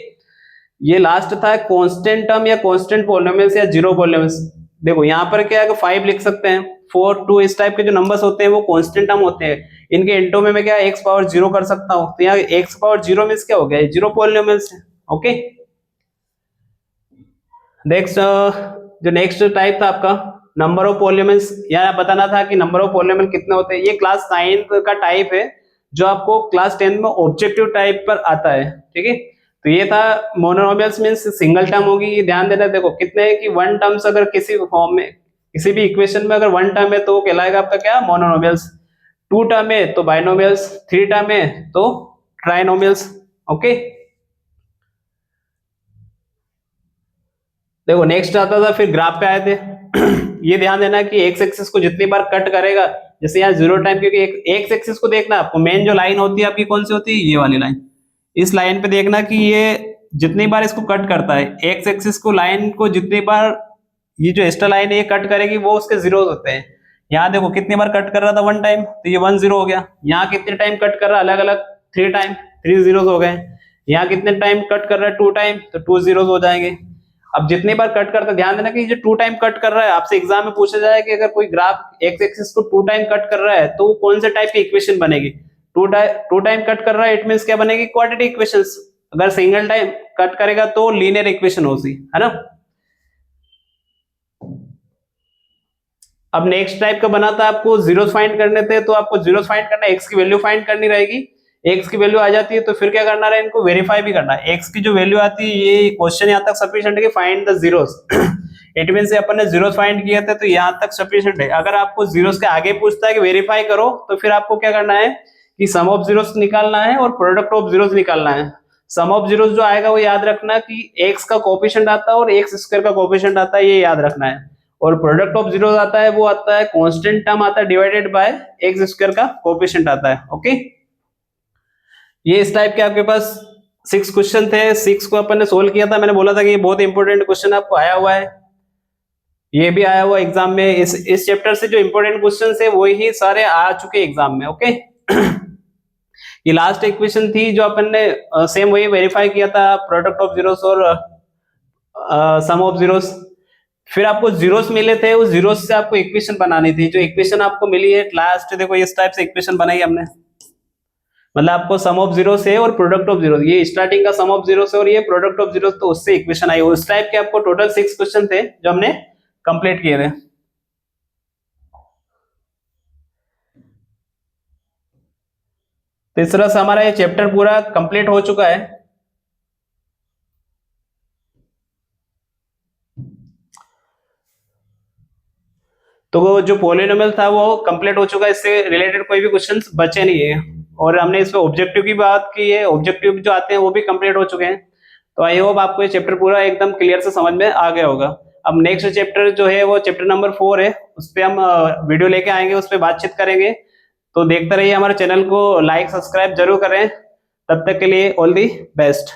ये लास्ट था कांस्टेंट टर्म या कांस्टेंट पॉलिनोमियल्स या जीरो पॉलिनोमियल्स। देखो यहाँ पर क्या है 5 लिख सकते हैं, 4 2 इस टाइप के जो नंबर्स होते हैं वो कांस्टेंट टर्म होते हैं। इनके इंटो में मैं क्या x पावर 0 कर सकता हूँ, तो यहाँ x पावर 0 मींस क्या हो गया, जीरो पॉलिनोमियल्स है। ओके, नेक्स्ट जो नेक्स्ट टाइप था आपका नंबर ऑफ पॉलिनोमियल्स। यहाँ बताना था कि नंबर ऑफ पॉलिनोमियल कितने होते हैं। ये क्लास 9 का टाइप है जो आपको क्लास 10 में ऑब्जेक्टिव टाइप पर आता है। ठीक है, तो ये था मोनोनोमियल्स मींस सिंगल टर्म होगी। ये ध्यान देना, देखो कितने है कि 1 टर्म्स अगर किसी फॉर्म में किसी भी इक्वेशन में अगर 1 टर्म है तो वो कहलाएगा आपका क्या मोनोनोमियल्स, 2 टर्म है तो बाइनोमियल्स, 3 टर्म है तो ट्राइनोमियल्स। ओके, देखो नेक्स्ट आता था फिर ग्राफ पे आए थे। ये ध्यान देना कि एक्स एक्सिस को जितनी बार कट करेगा, जैसे यहाँ 0 टाइम, क्योंकि एक्स एक्सिस को देखना आपको मेन जो लाइन होती है आपकी कौन सी होती है, ये वाली लाइन। इस लाइन पे देखना कि ये जितनी बार इसको कट करता है, एक्स एक्सिस को लाइन को जितनी बार ये जो एक्स्ट्रा लाइन है ये कट करेगी वो उसके जीरोस होते हैं। यहाँ देखो कितनी बार कट कर रहा था, 1 टाइम, तो ये 1 0 हो गया। यहाँ कितने टाइम कट कर रहा है, अलग अलग 3 टाइम, 3 जीरोस हो गए। यहाँ कितने टाइम कट कर रहा है, 2 टाइम, तो 2 जीरोस हो जाएंगे। अब जितनी बार कट करता है, ध्यान देना कि जो 2 टाइम कट कर रहा है, आपसे एग्जाम में पूछा जाए कि अगर कोई ग्राफ एक्स एक्सिस को 2 टाइम कट कर रहा है तो कौन से टाइप की इक्वेशन बनेगी। 2 टाइम कट कर रहा है, इट मींस क्या बनेगी, क्वाड्रेटिक इक्वेशंस। अगर सिंगल टाइम कट करेगा तो लीनियर इक्वेशन होगी, है ना। अब नेक्स्ट टाइप का बना था, आपको जीरोस फाइंड करने थे, तो आपको जीरोस फाइंड करना है, एक्स की वैल्यू फाइंड करनी रहेगी। एक्स की वैल्यू आ जाती है तो फिर क्या करना है, इनको वेरीफाई भी करना है। एक्स की जो वैल्यू आती है, ये क्वेश्चन यहाँ तक सफिशिएंट है कि find the zeros. It mean से अपन ने जीरोस फाइंड किया था तो यहाँ तक सफिशिएंट है। अगर आपको जीरोस के आगे पूछता है कि वेरीफाई करो, तो फिर आपको क्या करना है कि सम ऑफ जीरोस निकालना है और प्रोडक्ट ऑफ जीरोस निकालना है। सम ऑफ जीरोस जो आएगा वो याद रखना कि एक्स का कोएफिशिएंट आता है और एक्स स्क्वायर का कोएफिशिएंट आता है, ये याद रखना है। और प्रोडक्ट ऑफ जीरोस आता है, वो आता है कांस्टेंट टर्म आता है डिवाइडेड बाय एक्स स्क्वायर का कोएफिशिएंट आता है। ओके, ये इस टाइप के आपके पास 6 क्वेश्चन थे। 6 को अपन ने सोल्व किया था। मैंने बोला था कि ये बहुत इंपॉर्टेंट क्वेश्चन आपको आया हुआ है, ये भी आया हुआ एग्जाम में। इस चैप्टर से जो इंपॉर्टेंट क्वेश्चन है वही सारे आ चुके एग्जाम में। ओके, ये लास्ट इक्वेशन थी जो अपन ने सेम वही वेरीफाई किया था, प्रोडक्ट ऑफ जीरोस और सम ऑफ जीरोस। फिर आपको जीरोस मिले थे, उस जीरोस से आपको इक्वेशन बनानी थी। जो इक्वेशन आपको मिली है लास्ट, देखो इस टाइप से इक्वेशन बनाई हमने। मतलब आपको सम ऑफ जीरो से और प्रोडक्ट ऑफ जीरो, ये स्टार्टिंग का सम ऑफ जीरो से और ये प्रोडक्ट ऑफ जीरो, तो उससे इक्वेशन आई। उस टाइप के आपको टोटल 6 क्वेश्चन थे जो हमने कंप्लीट किए थे। तो इस तरह से हमारा ये चैप्टर पूरा कंप्लीट हो चुका है। तो वो जो पॉलिनोमियल था वो कंप्लीट हो चुका है, इससे रिलेटेड कोई भी क्वेश्चंस बचे नहीं है। और हमने इसमें ऑब्जेक्टिव की बात की है, ऑब्जेक्टिव जो आते हैं वो भी कंप्लीट हो चुके हैं। तो आई होप आपको ये चैप्टर पूरा एकदम क्लियर से समझ में आ गया होगा। अब नेक्स्ट चैप्टर जो है वो चैप्टर नंबर 4 है, उस पर हम वीडियो लेके आएंगे, उस पर बातचीत करेंगे। तो देखते रहिए, हमारे चैनल को लाइक सब्सक्राइब जरूर करें। तब तक के लिए ऑल दी बेस्ट।